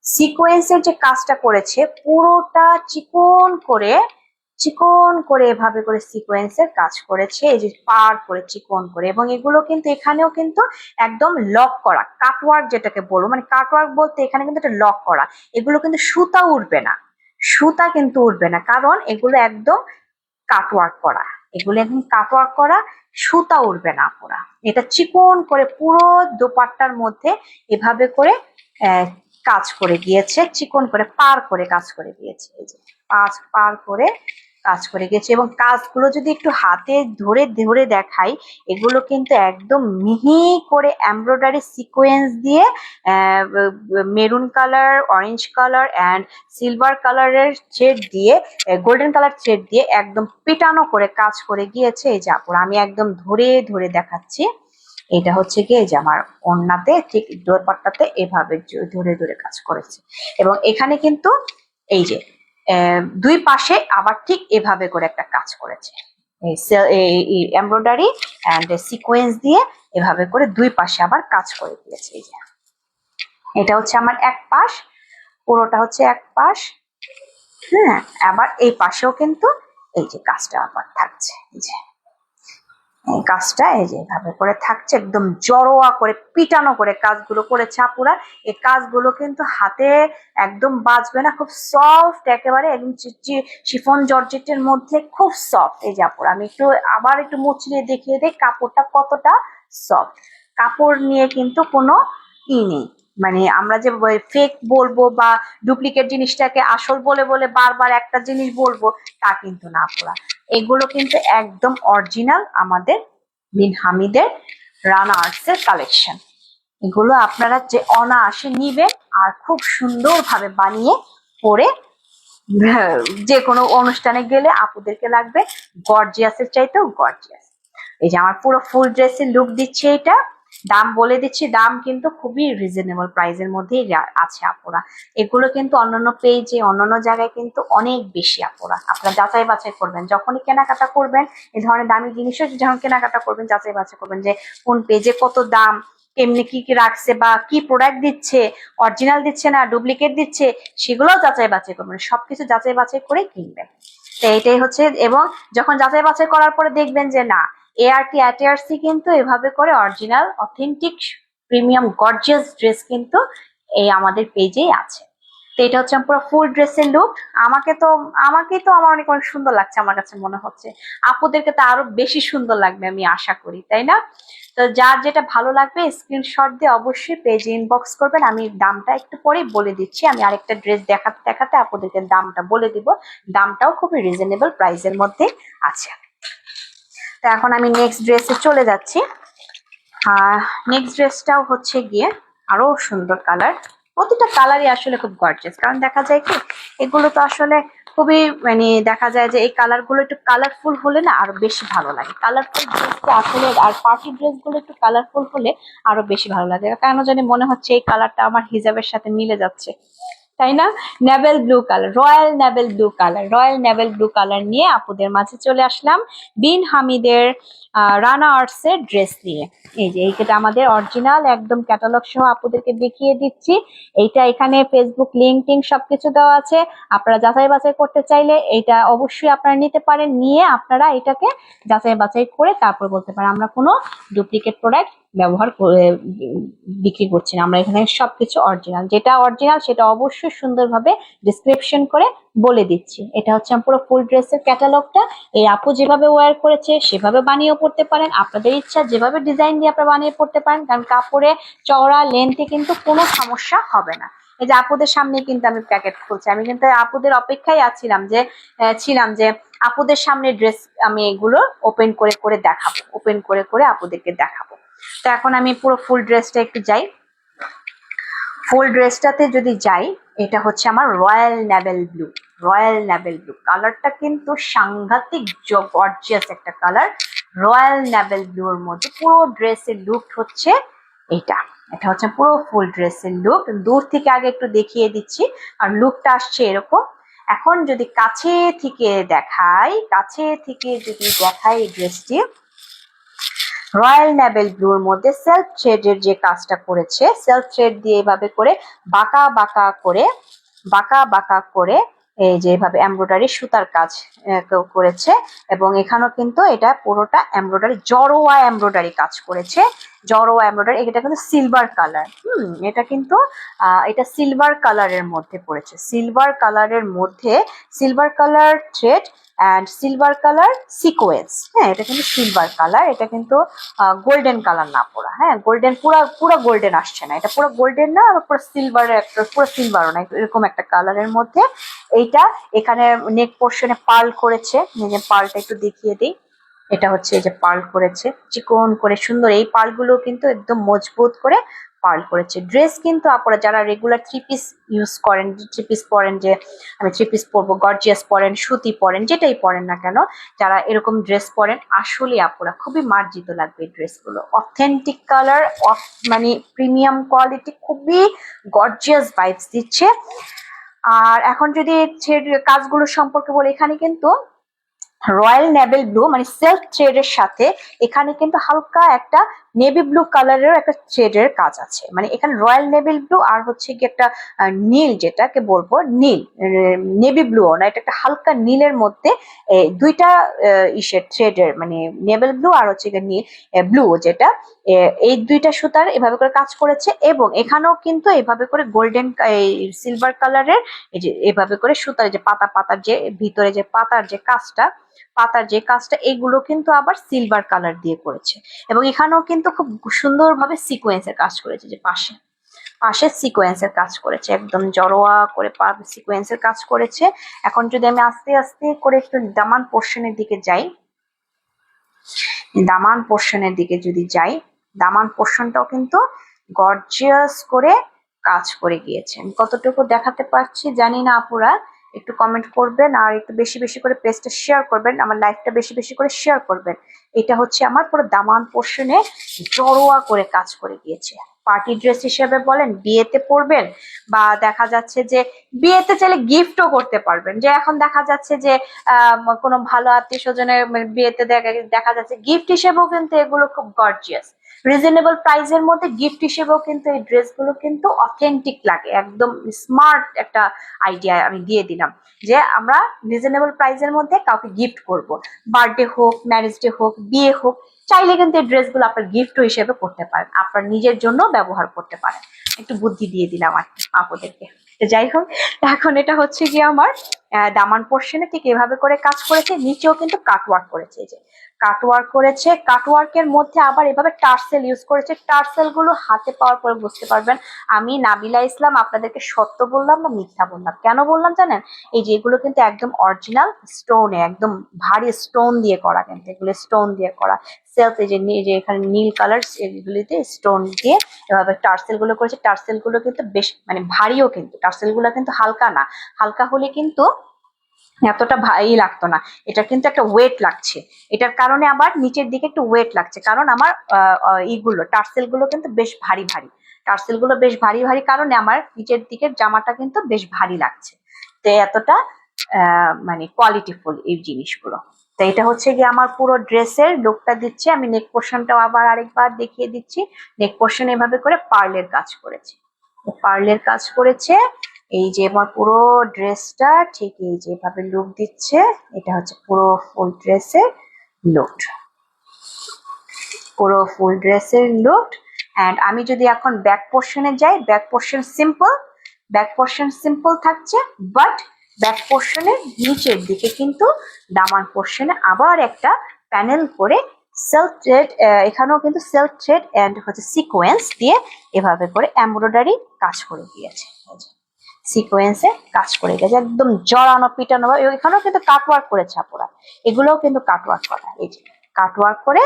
সিকোয়েন্সের যে কাজটা করেছে পুরোটা চিকন করে এভাবে করে সিকোয়েন্সের কাজ করেছে, এই যে পার করে চিকন করে। এবং এগুলো কিন্তু এখানেও কিন্তু একদম লক করা, কাটওয়ার্ক যেটাকে বলবো, মানে কাটওয়ার্ক বলতে এখানে কিন্তু এটা লক করা। এগুলো কিন্তু সুতা কিন্তু উঠবে না, কারণ এগুলো একদম কাটওয়ার্ক করা, সুতা উঠবে না পুরা। এটা চিকন করে পুরো দোপাট্টার মধ্যে এভাবে করে কাজ করে গিয়েছে, চিকন করে পার করে কাজ করে গিয়েছে, এই যে পার করে কাজ করে গেছে। এবং কাজগুলো যদি একটু হাতে ধরে দেখাই, এগুলো কিন্তু একদম মিহি করে এমব্রয়ডারি সিকোয়েন্স দিয়ে maroon colour, orange colour and silver কালারের থ্রেড দিয়ে, গোল্ডেন কালার থ্রেড দিয়ে একদম পেটানো করে কাজ করে গিয়েছে। এই যে আপুরা আমি একদম ধরে দেখাচ্ছি, এটা হচ্ছে গিয়ে যে আমার ওড়নাতে ঠিক দোপাট্টাতে এভাবে ধরে ধরে কাজ করেছে। এবং এখানে কিন্তু এই যে দুই পাশে আবার ঠিক এভাবে করে একটা কাজ করেছে, এমব্রয়ডারি অ্যান্ড সিকোয়েন্স দিয়ে এভাবে করে দুই পাশে আবার কাজ করে দিয়েছে। এই যে এটা হচ্ছে আমার এক পাশ, পুরোটা হচ্ছে এক পাশ। হ্যাঁ, আবার এই পাশেও কিন্তু এই যে কাজটা আবার থাকছে, এই যে এই কাজটা এই যে এভাবে করে থাকছে, একদম জড়োয়া করে পিটানো করে কাজগুলো করেছে আপুরা। এই কাজগুলো কিন্তু হাতে একদম বাজবে না, খুব সফট একেবারে, একদম শিফন জর্জেটের মধ্যে খুব সফট। এই যে আপুরা আমি আবার একটু মুচড়িয়ে দেখিয়ে দিই কাপড়টা কতটা সফট। কাপড় নিয়ে কিন্তু কোনো নেই, মানে আমরা যে ফেক বলবো বা ডুপ্লিকেট জিনিসটাকে আসল বলে বলে বারবার একটা জিনিস বলবো তা কিন্তু না আপুরা। এগুলো কিন্তু একদম অরিজিনাল আমাদের বিন হামিদের রানা আর্টস এর কালেকশন। এগুলো আপনারা যে অনায়াসে নিবেন আর খুব সুন্দরভাবে বানিয়ে পরে যে কোনো অনুষ্ঠানে গেলে আপুদেরকে লাগবে গর্জিয়াসের চাইতেও গর্জিয়াস। এই যে আমার পুরো ফুল ড্রেসের লুক দিচ্ছে এটা। দাম বলে দিচ্ছি, দাম কিন্তু খুবই রিজনেবল প্রাইসের মধ্যেই আছে আপুরা। এগুলো কিন্তু অন্যান্য পেজে অন্যান্য জায়গায় কিন্তু অনেক বেশি আপুরা। আপনারা যাচাই বাছাই করবেন যখনই কেনাকাটা করবেন, এই ধরনের দামি জিনিসও যখন কেনাকাটা করবেন যাচাই বাছাই করবেন যে কোন পেজে কত দাম, কেমনি কি কি রাখছে বা কি প্রোডাক্ট দিচ্ছে, অরিজিনাল দিচ্ছে না ডুপ্লিকেট দিচ্ছে, সেগুলোও যাচাই বাছাই করবেন। সবকিছু যাচাই বাছাই করে কিনবেন। তো এটাই হচ্ছে, এবং যখন যাচাই বাছাই করার পরে দেখবেন যে না এআরটি অ্যাটিআরসি কিন্তু এভাবে করে original authentic premium gorgeous dress কিন্তু এই আমাদের পেজেই আছে। তো এটা হচ্ছে পুরো ফুল ড্রেসের লুক। আমাকে তো আমার অনেক অনেক সুন্দর লাগছে, আমার কাছে মনে হচ্ছে আপুদেরকে তো আরো বেশি সুন্দর লাগবে আমি আশা করি, তাই না? তো যার যেটা ভালো লাগবে স্ক্রিনশট দিয়ে অবশ্যই পেজে ইনবক্স করবেন। আমি দামটা একটু পরেই বলে দিচ্ছি, আমি আরেকটা ড্রেস দেখাতে দেখাতে আপুদেরকে দামটা বলে দিব। দামটাও খুবই রিজনেবল প্রাইসের মধ্যে আছে। তো এখন আমি নেক্সট ড্রেসে চলে যাচ্ছি। নেক্সট ড্রেসটাও হচ্ছে গিয়ে আরো সুন্দর কালার, প্রতিটা কালারই আসলে খুব গর্জিয়াস। কারণ দেখা যায় কি এগুলো তো আসলে খুবই মানে দেখা যায় যে এই কালার গুলো একটু কালারফুল হলে না আরো বেশি ভালো লাগে। কালারফুল ড্রেসটা আসলে আর পার্টি ড্রেস গুলো একটু কালারফুল হলে আরো বেশি ভালো লাগে। কেন জানি মনে হচ্ছে এই কালারটা আমার হিজাবের সাথে মিলে যাচ্ছে, তাই না? Naval blue colour, royal naval blue colour, royal naval blue colour নিয়ে আপুদের মাঝে চলে আসলাম বিন হামিদের রানা আর্টস এর ড্রেস নিয়ে। এই যে এইটা আমাদের অরিজিনাল একদম ক্যাটালগ সহ আপুদেরকে দেখিয়ে দিচ্ছি। এইটা এখানে ফেসবুক লিঙ্ক টিঙ্ক সবকিছু দেওয়া আছে। আপনারা যাচাই বাছাই করতে চাইলে এইটা অবশ্যই আপনারা নিতে পারেন, নিয়ে আপনারা এটাকে যাচাই বাছাই করে তারপর বলতে পারেন। আমরা কোনো ডুপ্লিকেট প্রোডাক্ট ব্যবহার করে বিক্রি করছি না, আমরা এখানে সবকিছু অরিজিনাল। যেটা অরিজিনাল সেটা অবশ্যই সুন্দরভাবে ডিসক্রিপশন করে বলে দিচ্ছি। এটা হচ্ছে পুরো ফুল ড্রেসের ক্যাটালগটা। এই আপু যেভাবে ওয়্যার করেছে সেভাবে বানিয়েও পড়তে পারেন, আপনাদের ইচ্ছা যেভাবে ডিজাইন দিয়ে আপনারা বানিয়ে পড়তে পারেন। কারণ কাপড়ে চওড়া লেন্থে কিন্তু কোনো সমস্যা হবে না। এই যে আপুদের সামনে কিন্তু আমি প্যাকেট খুলছি, আমি কিন্তু আপুদের অপেক্ষায় ছিলাম যে আপুদের সামনে ড্রেস আমি এগুলো ওপেন করে করে দেখাবো, ওপেন করে করে আপুদেরকে দেখাবো। তো এখন আমি পুরো ফুল ড্রেসটা একটু যাই। ফুল ড্রেসটাতে যদি যাই, এটা হচ্ছে আমার royal naval blue. Royal naval blue কালারটা কিন্তু সাংঘাতিক গর্জিয়াস একটা কালার। রয়্যাল নেভেল ব্লুর মধ্যে পুরো ড্রেসের লুক হচ্ছে এটা। এটা হচ্ছে পুরো ফুল ড্রেসের লুক। দূর থেকে আগে একটু দেখিয়ে দিচ্ছি, আর লুকটা আসছে এরকম। এখন যদি কাছে থেকে দেখাই এই ড্রেসটি রয়্যাল নেভেল ব্লুর মধ্যে সেলফ থ্রেডের যে কাজটা করেছে, সেলফ থ্রেড দিয়ে এভাবে করে বাঁকা বাঁকা করে এই যে এভাবে এমব্রয়ডারি সুতার কাজ করেছে। এবং এখানেও কিন্তু এটা পুরোটা এমব্রয়ডারি, জড়োয়া এমব্রয়ডারি কাজ করেছে। জড়োয়া এমব্রয়ডারি, এটা কিন্তু সিলভার কালার। এটা কিন্তু এটা সিলভার কালারের মধ্যে পড়েছে, সিলভার কালারের মধ্যে silver colour thread and silver colour sequence. হ্যাঁ, এটা কিন্তু সিলভার কালার, এটা কিন্তু গোল্ডেন কালার না পুরা। হ্যাঁ, গোল্ডেন পুরো গোল্ডেন আসছে না, এটা পুরো গোল্ডেন না, পুরো সিলভারের একটা, পুরো সিলভারও না, এরকম একটা কালারের মধ্যে। এইটা এখানে নেক পোর্শনে পার্ল করেছে, নিজে পার্লটা একটু দেখিয়ে দিই। এটা হচ্ছে এই যে পার্ল করেছে চিকন করে সুন্দর। এই পার্লগুলো কিন্তু একদম মজবুত করে পার্ল করেছে। ড্রেস কিন্তু আপনারা যারা রেগুলার থ্রি পিস ইউজ করেন, থ্রি পিস পরেন, যে আমি থ্রি পিস পরবো, গর্জিয়াস পরেন, সুতি পরেন, যেটাই পরেন না কেন, যারা এরকম ড্রেস পরেন আসলে আপনারা খুবই মার্জিত লাগবে এই ড্রেসগুলো। অথেন্টিক কালার, মানে প্রিমিয়াম কোয়ালিটি, খুবই গর্জিয়াস ভাইবস দিচ্ছে। আর এখন যদি কাজগুলো সম্পর্কে বলি, এখানে কিন্তু রয়্যাল নেভেল ব্লু মানে সেলফ থ্রেডের সাথে এখানে কিন্তু হালকা একটা নেভি ব্লু কালারের একটা থ্রেডের কাজ আছে। মানে এখানে রয়্যাল নেভেল ব্লু আর হচ্ছে কি একটা নীল, যেটাকে বলবো নীল, নেভি ব্লু না, এটা একটা হালকা নীলের মধ্যে দুইটা ইসের থ্রেডের, মানে নেভেল ব্লু আর হচ্ছে নীল ব্লু, যেটা এই দুইটা সুতার এভাবে করে কাজ করেছে। এবং এখানেও কিন্তু এভাবে করে গোল্ডেন সিলভার কালারের এই যে এভাবে করে সুতার যে পাতা পাতার যে ভিতরে যে পাতার যে কাজটা এগুলো কিন্তু আবার সিলভার কালার দিয়ে করেছে। এবং এখানেও কিন্তু খুব সুন্দরভাবে সিকোয়েন্সের কাজ করেছে, যে পাশে পাশে সিকোয়েন্সের কাজ করেছে, একদম জড়োয়া করে সিকোয়েন্সের কাজ করেছে। এখন যদি আমি আস্তে আস্তে করে একটু দামান পোর্শনের দিকে যাই, দামান পোর্শনের দিকে যদি যাই, দামান পোর্শনটাও কিন্তু গর্জিয়াস করে কাজ করে গিয়েছে। আমি কতটুকু দেখাতে পারছি জানি না, আপুরা একটু কমেন্ট করবেন আর একটু বেশি বেশি করে পেজটা শেয়ার করবেন, আমার লাইভটা বেশি বেশি করে শেয়ার করবেন। এটা হচ্ছে আমার পুরো দামান পোর্শনে জড়োয়া করে কাজ করে গিয়েছে। পার্টি ড্রেস হিসেবে বলেন, বিয়েতে পরবেন, বা দেখা যাচ্ছে যে বিয়েতে চাইলে গিফটও করতে পারবেন। যে এখন দেখা যাচ্ছে যে কোনো ভালো আত্মীয় স্বজনের বিয়েতে দেখা যাচ্ছে গিফট হিসেবেও কিন্তু এগুলো খুব গর্জিয়াস। রিজনেবল প্রাইসের মধ্যে গিফট হিসেবেও কিন্তু এই ড্রেসগুলো কিন্তু অথেন্টিক লাগে। একদম স্মার্ট একটা আইডিয়া আমি দিয়ে দিলাম, যে আমরা রিজনেবল প্রাইসের মধ্যে কাউকে গিফট করব, বার্থডে হোক, ম্যারেজ ডে হোক, বিয়ে হোক, চাইলে কিন্তু এই ড্রেসগুলো আপনার গিফট হিসেবে করতে পারেন, আপনার নিজের জন্য ব্যবহার করতে পারেন। একটু বুদ্ধি দিয়ে দিলাম আর আপনাদেরকে। যাই হোক, এখন এটা হচ্ছে গিয়ে আমার দামান পোর্শনে ঠিক এভাবে করে কাজ করেছে। নিচেও কিন্তু কাটওয়ার্ক করেছে, এই যে কাটওয়ার্ক করেছে। কাটওয়ার্কের মধ্যে আবার এভাবে টার্সেল ইউজ করেছে। টার্সেল গুলো হাতে পাওয়ার পরে বুঝতে পারবেন আমি নাবিলা ইসলাম আপনাদেরকে সত্য বললাম না মিথ্যা বললাম। কেন বললাম জানেন? এই যে এগুলো কিন্তু একদম অরিজিনাল স্টোনে, একদম ভারী স্টোন দিয়ে করা, কিন্তু এগুলো স্টোন দিয়ে করা। সেলফ এই যে এখানে নীল কালার, এগুলিতে স্টোন দিয়ে এভাবে টার্সেল গুলো করেছে। টার্সেল গুলো কিন্তু বেশ মানে ভারীও, কিন্তু টার্সেল গুলো কিন্তু হালকা না। হালকা হলে কিন্তু এতটা ভারী লাগতো না, এটা কিন্তু একটা ওয়েট লাগছে। এটার কারণে আবার নিচের দিকে একটু ওয়েট লাগছে, কারণ আমার ইগুলো টার্সেল গুলো কিন্তু বেশ ভারী ভারী। টার্সেল গুলো বেশ ভারী ভারী কারণে আমার নিচের দিকের জামাটা কিন্তু বেশ ভারী লাগছে। তো এতটা মানে কোয়ালিটিফুল এই জিনিসগুলো। তো এটা হচ্ছে গিয়ে আমার পুরো ড্রেসের লুকটা দিচ্ছে। আমি নেক পোর্শনটাও আবার আরেকবার দেখিয়ে দিচ্ছি। নেক পোর্শন এভাবে করে পার্লের কাজ করেছে, পার্লের কাজ করেছে। এই যে আমার পুরো ড্রেসটা ঠিক এই যেভাবে লুক দিচ্ছে, এটা হচ্ছে পুরো ফুল ড্রেসের লুক, পুরো ফুল ড্রেসের লুক। এন্ড আমি যদি এখন ব্যাক পোর্শনে যাই, back portion simple, back portion simple থাকছে, বাট ব্যাক পোর্শনের নিচের দিকে কিন্তু দামান পোর্শনে আবার একটা প্যানেল করে সেলফ থ্রেড, এখানেও কিন্তু সেলফ থ্রেড এন্ড হচ্ছে সিকোয়েন্স দিয়ে এভাবে করে এমব্রয়ডারি কাজ করে দিয়েছে। সিকোয়েন্সে কাজ করে গেছে, একদম জড়ানো পিটানো। এখানেও কিন্তু কাটওয়ার্ক করেছে আপুরা, এগুলোও কিন্তু কাটওয়ার্ক করা, এই যে কাটওয়ার্ক করে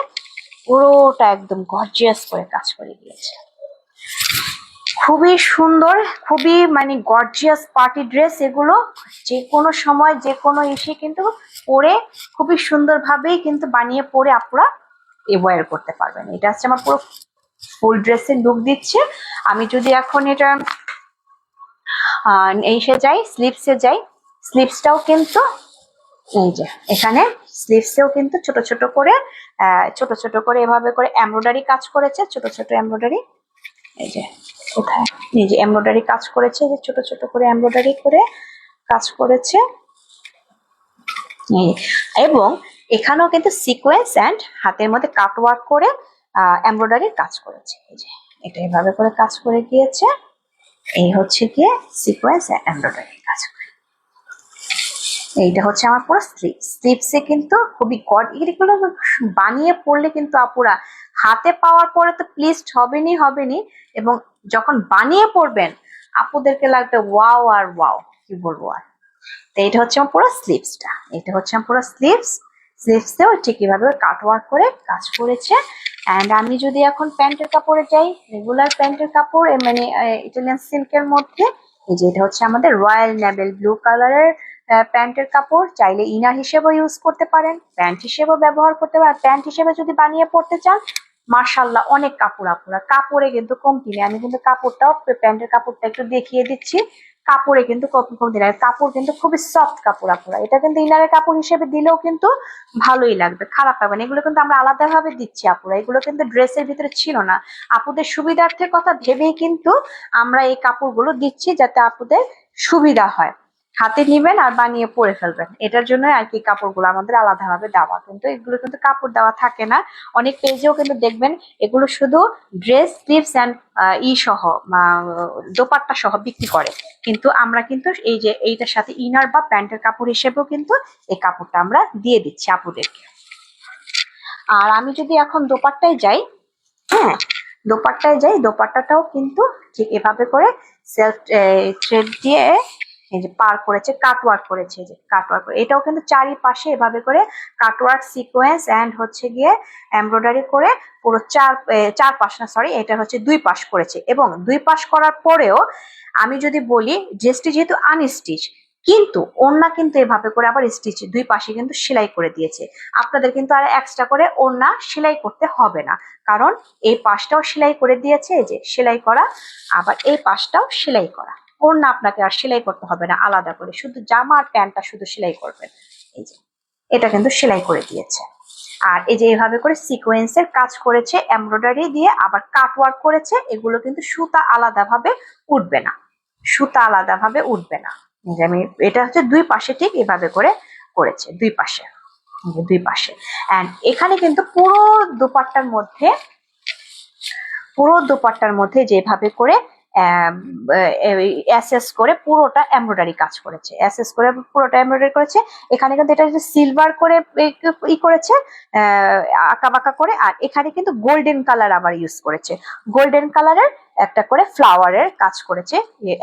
পুরোটা একদম গর্জিয়াস করে কাজ করে দিয়েছে। খুবই সুন্দর, খুবই মানে গর্জিয়াস পার্টি ড্রেস এগুলো। যে কোনো সময় যে কোনো ইসে কিন্তু পরে খুবই সুন্দরভাবেই কিন্তু বানিয়ে পরে আপনারা ওয়্যার করতে পারবেন। এটা হচ্ছে আমার পুরো ফুল ড্রেসের লুক দিচ্ছে। আমি যদি এখন এটা এইসে যাই, স্লিপসে যাই, স্লিপসটাও কিন্তু এই যে এখানে স্লিভসেও কিন্তু ছোট ছোট করে এভাবে করে এমব্রয়ডারি কাজ করেছে, ছোট ছোট এমব্রয়ডারি। এই যে কোথায় এই যে এমব্রয়ডারি কাজ করেছে, যে ছোট ছোট করে এমব্রয়ডারি করে কাজ করেছে। এবং এখানেও কিন্তু সিকোয়েন্স এন্ড হাতের মধ্যে কাটওয়ার্ক করে এমব্রয়ডারির কাজ করেছে। এই যে এটা এভাবে করে কাজ করে গিয়েছে। এই হচ্ছে গিয়ে সিকোয়েন্স এমব্রয়ডারি কাজ করে। এইটা হচ্ছে আমার পুরো স্লিপসে কিন্তু খুবই এগুলো বানিয়ে পড়লে কিন্তু আপুরা হাতে পাওয়ার পরে তো প্লিজড হবেনি, এবং যখন বানিয়ে পড়বেন আপুদেরকে লাগবে ওয়াও আর ওয়াও, কি বলবো আর। তো এটা হচ্ছে আমার পুরো স্লিপসটা, এটা হচ্ছে আমার পুরো স্লিপস। স্লিভসেও ঠিক এভাবে কাটওয়ার্ক করে কাজ করেছে। অ্যান্ড আমি যদি এখন প্যান্টের কাপড়ে যাই, রেগুলার প্যান্টের কাপড় মানে ইটালিয়ান সিল্কের মধ্যে, এই যে এটা হচ্ছে আমাদের রয়্যাল নেভেল ব্লু কালারের প্যান্টের কাপড়। চাইলে ইনার হিসেবেও ইউজ করতে পারেন, প্যান্ট হিসেবেও ব্যবহার করতে পারেন। প্যান্ট হিসেবে যদি বানিয়ে পড়তে চান, মার্শাল্লাহ অনেক কাপড় আপুরা, কাপড়ে কিন্তু কমতি নেই। আমি কিন্তু কাপড়টাও, প্যান্টের কাপড়টা একটু দেখিয়ে দিচ্ছি। কাপড়ে কিন্তু কমতি নেই, কাপড় কিন্তু খুবই সফট কাপড় আপুরা। এটা কিন্তু ইনারের কাপড় হিসেবে দিলেও কিন্তু ভালোই লাগবে, খারাপ লাগবে না। এগুলো কিন্তু আমরা আলাদা ভাবে দিচ্ছি আপুরা, এগুলো কিন্তু ড্রেসের ভিতরে ছিল না। আপুদের সুবিধার্থের কথা ভেবেই কিন্তু আমরা এই কাপড়গুলো দিচ্ছি, যাতে আপুদের সুবিধা হয়, হাতে নিবেন আর বানিয়ে পরে ফেলবেন। এটার জন্য আর কি কাপড়গুলো আমাদের আলাদাভাবে দেওয়া, কিন্তু এগুলো কিন্তু কাপড় দেওয়া থাকে না। অনেক পেজেও কিন্তু দেখবেন এগুলো শুধু ড্রেস স্লিভস অ্যান্ড সহ দোপাট্টা সহ বিক্রি করে, কিন্তু আমরা কিন্তু এই যে এইটার সাথে ইনার বা প্যান্টের কাপড় হিসেবেও কিন্তু এই কাপড়টা আমরা দিয়ে দিচ্ছি আপুদেরকে। আর আমি যদি এখন দোপাট্টায় যাই, হ্যাঁ দোপাট্টায় যাই, দোপাট্টাটাও কিন্তু ঠিক এভাবে করে সেলফ থ্রেড দিয়ে এই যে পার করেছে, কাটওয়ার্ক করেছে, এই যে কাটওয়ার্ক, এটাও কিন্তু চারিপাশে এভাবে করে কাটওয়ার্ক সিকোয়েন্স এন্ড হচ্ছে গিয়ে এমব্রয়ডারি করে পুরো চার পাশ না, সরি, এটা হচ্ছে 2 পাশ করেছে। এবং 2 পাশ করার পরেও আমি যদি বলি ড্রেসটি যেহেতু আনস্টিচ, কিন্তু ওড়না কিন্তু এভাবে করে আবার স্টিচ 2 পাশে কিন্তু সেলাই করে দিয়েছে। আপনাদের কিন্তু আর এক্সট্রা করে ওড়না সেলাই করতে হবে না, কারণ এই পাশটাও সেলাই করে দিয়েছে, এই যে সেলাই করা, আবার এই পাশটাও সেলাই করা। ওড়না আপনাকে আর সেলাই করতে হবে না আলাদা করে, শুধু জামা আর প্যান্টটা শুধু সেলাই করবেন। এই যে এটা কিন্তু সেলাই করে দিয়েছে। আর এই যে এইভাবে করে সিকোয়েন্সের কাজ করেছে, এমব্রয়ডারি দিয়ে আবার কাটওয়ার্ক করেছে। এগুলো কিন্তু সুতা আলাদাভাবে উঠবে না, সুতা আলাদাভাবে উঠবে না। যে আমি এটা হচ্ছে 2 পাশে ঠিক এভাবে করে করেছে, 2 পাশে, 2 পাশে। এন্ড এখানে কিন্তু পুরো দোপাট্টার মধ্যে যেভাবে করে অ্যাসেস করে পুরোটা এমব্রয়ডারি কাজ করেছে, অ্যাসেস করে পুরোটা এমব্রয়ডারি করেছে। এখানে কিন্তু এটা যে সিলভার করে ই করেছে, আঁকা বাঁকা করে। আর এখানে কিন্তু গোল্ডেন কালার আবার ইউজ করেছে, গোল্ডেন কালারের একটা করে ফ্লাওয়ারের কাজ করেছে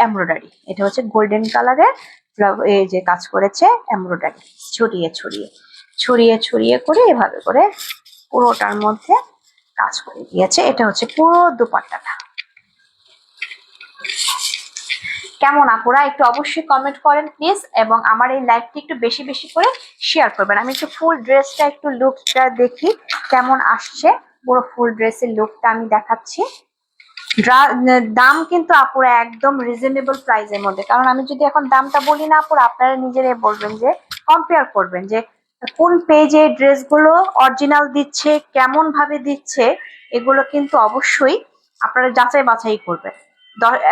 এমব্রয়ডারি। এটা হচ্ছে গোল্ডেন কালারের এই যে কাজ করেছে এমব্রয়ডারি, ছড়িয়ে ছড়িয়ে ছড়িয়ে ছড়িয়ে করে এভাবে করে পুরোটার মধ্যে কাজ করে দিয়েছে। এটা হচ্ছে পুরো দোপাট্টাটা। কেমন আপুরা একটু অবশ্যই কমেন্ট করেন প্লিজ, এবং আমার এই লাইভটি একটু বেশি বেশি করে শেয়ার করবেন। আমি একটু ফুল ড্রেসটা একটু লুকটা দেখি কেমন আসছে, পুরো ফুল ড্রেসের লুকটা আমি দেখাচ্ছি। দাম কিন্তু আপুরা একদম রিজনেবল প্রাইসের মধ্যে, কারণ আমি যদি এখন দামটা বলি না আপুরা, আপনারা নিজেরাই বলবেন, যে কম্পেয়ার করবেন যে কোন পেজে ড্রেসগুলো অরিজিনাল দিচ্ছে, কেমন ভাবে দিচ্ছে। এগুলো কিন্তু অবশ্যই আপনারা যাচাই বাছাই করবেন,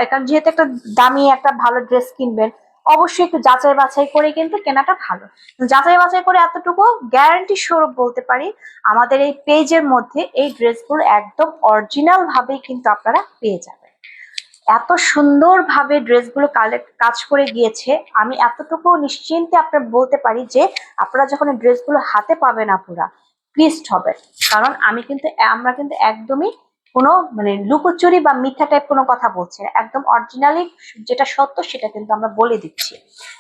কারণ যেহেতু একটা দামি একটা ভালো ড্রেস কিনবেন, অবশ্যই একটু যাচাই বাছাই করে কিন্তু কেনাটা ভালো। যাচাই বাছাই করে এতটুকু গ্যারান্টি স্বরূপ বলতে পারি, আমাদের এই পেজের মধ্যে এই ড্রেসগুলো একদম অরিজিনাল ভাবেই কিন্তু আপনারা পেয়ে যাবেন। এত সুন্দর ভাবে ড্রেসগুলো কাজ করে গিয়েছে, আমি এতটুকু নিশ্চিন্তে আপনার বলতে পারি যে আপনারা যখন এই ড্রেসগুলো হাতে পাবেন আপুরা প্লিজড হবে। কারণ আমরা কিন্তু একদমই কোনো মানে লুকোচুরি বা মিথ্যা টাইপ কোনো কথা বলছি না, একদম অরিজিনালি যেটা সত্য সেটা কিন্তু আমরা বলে দিচ্ছি।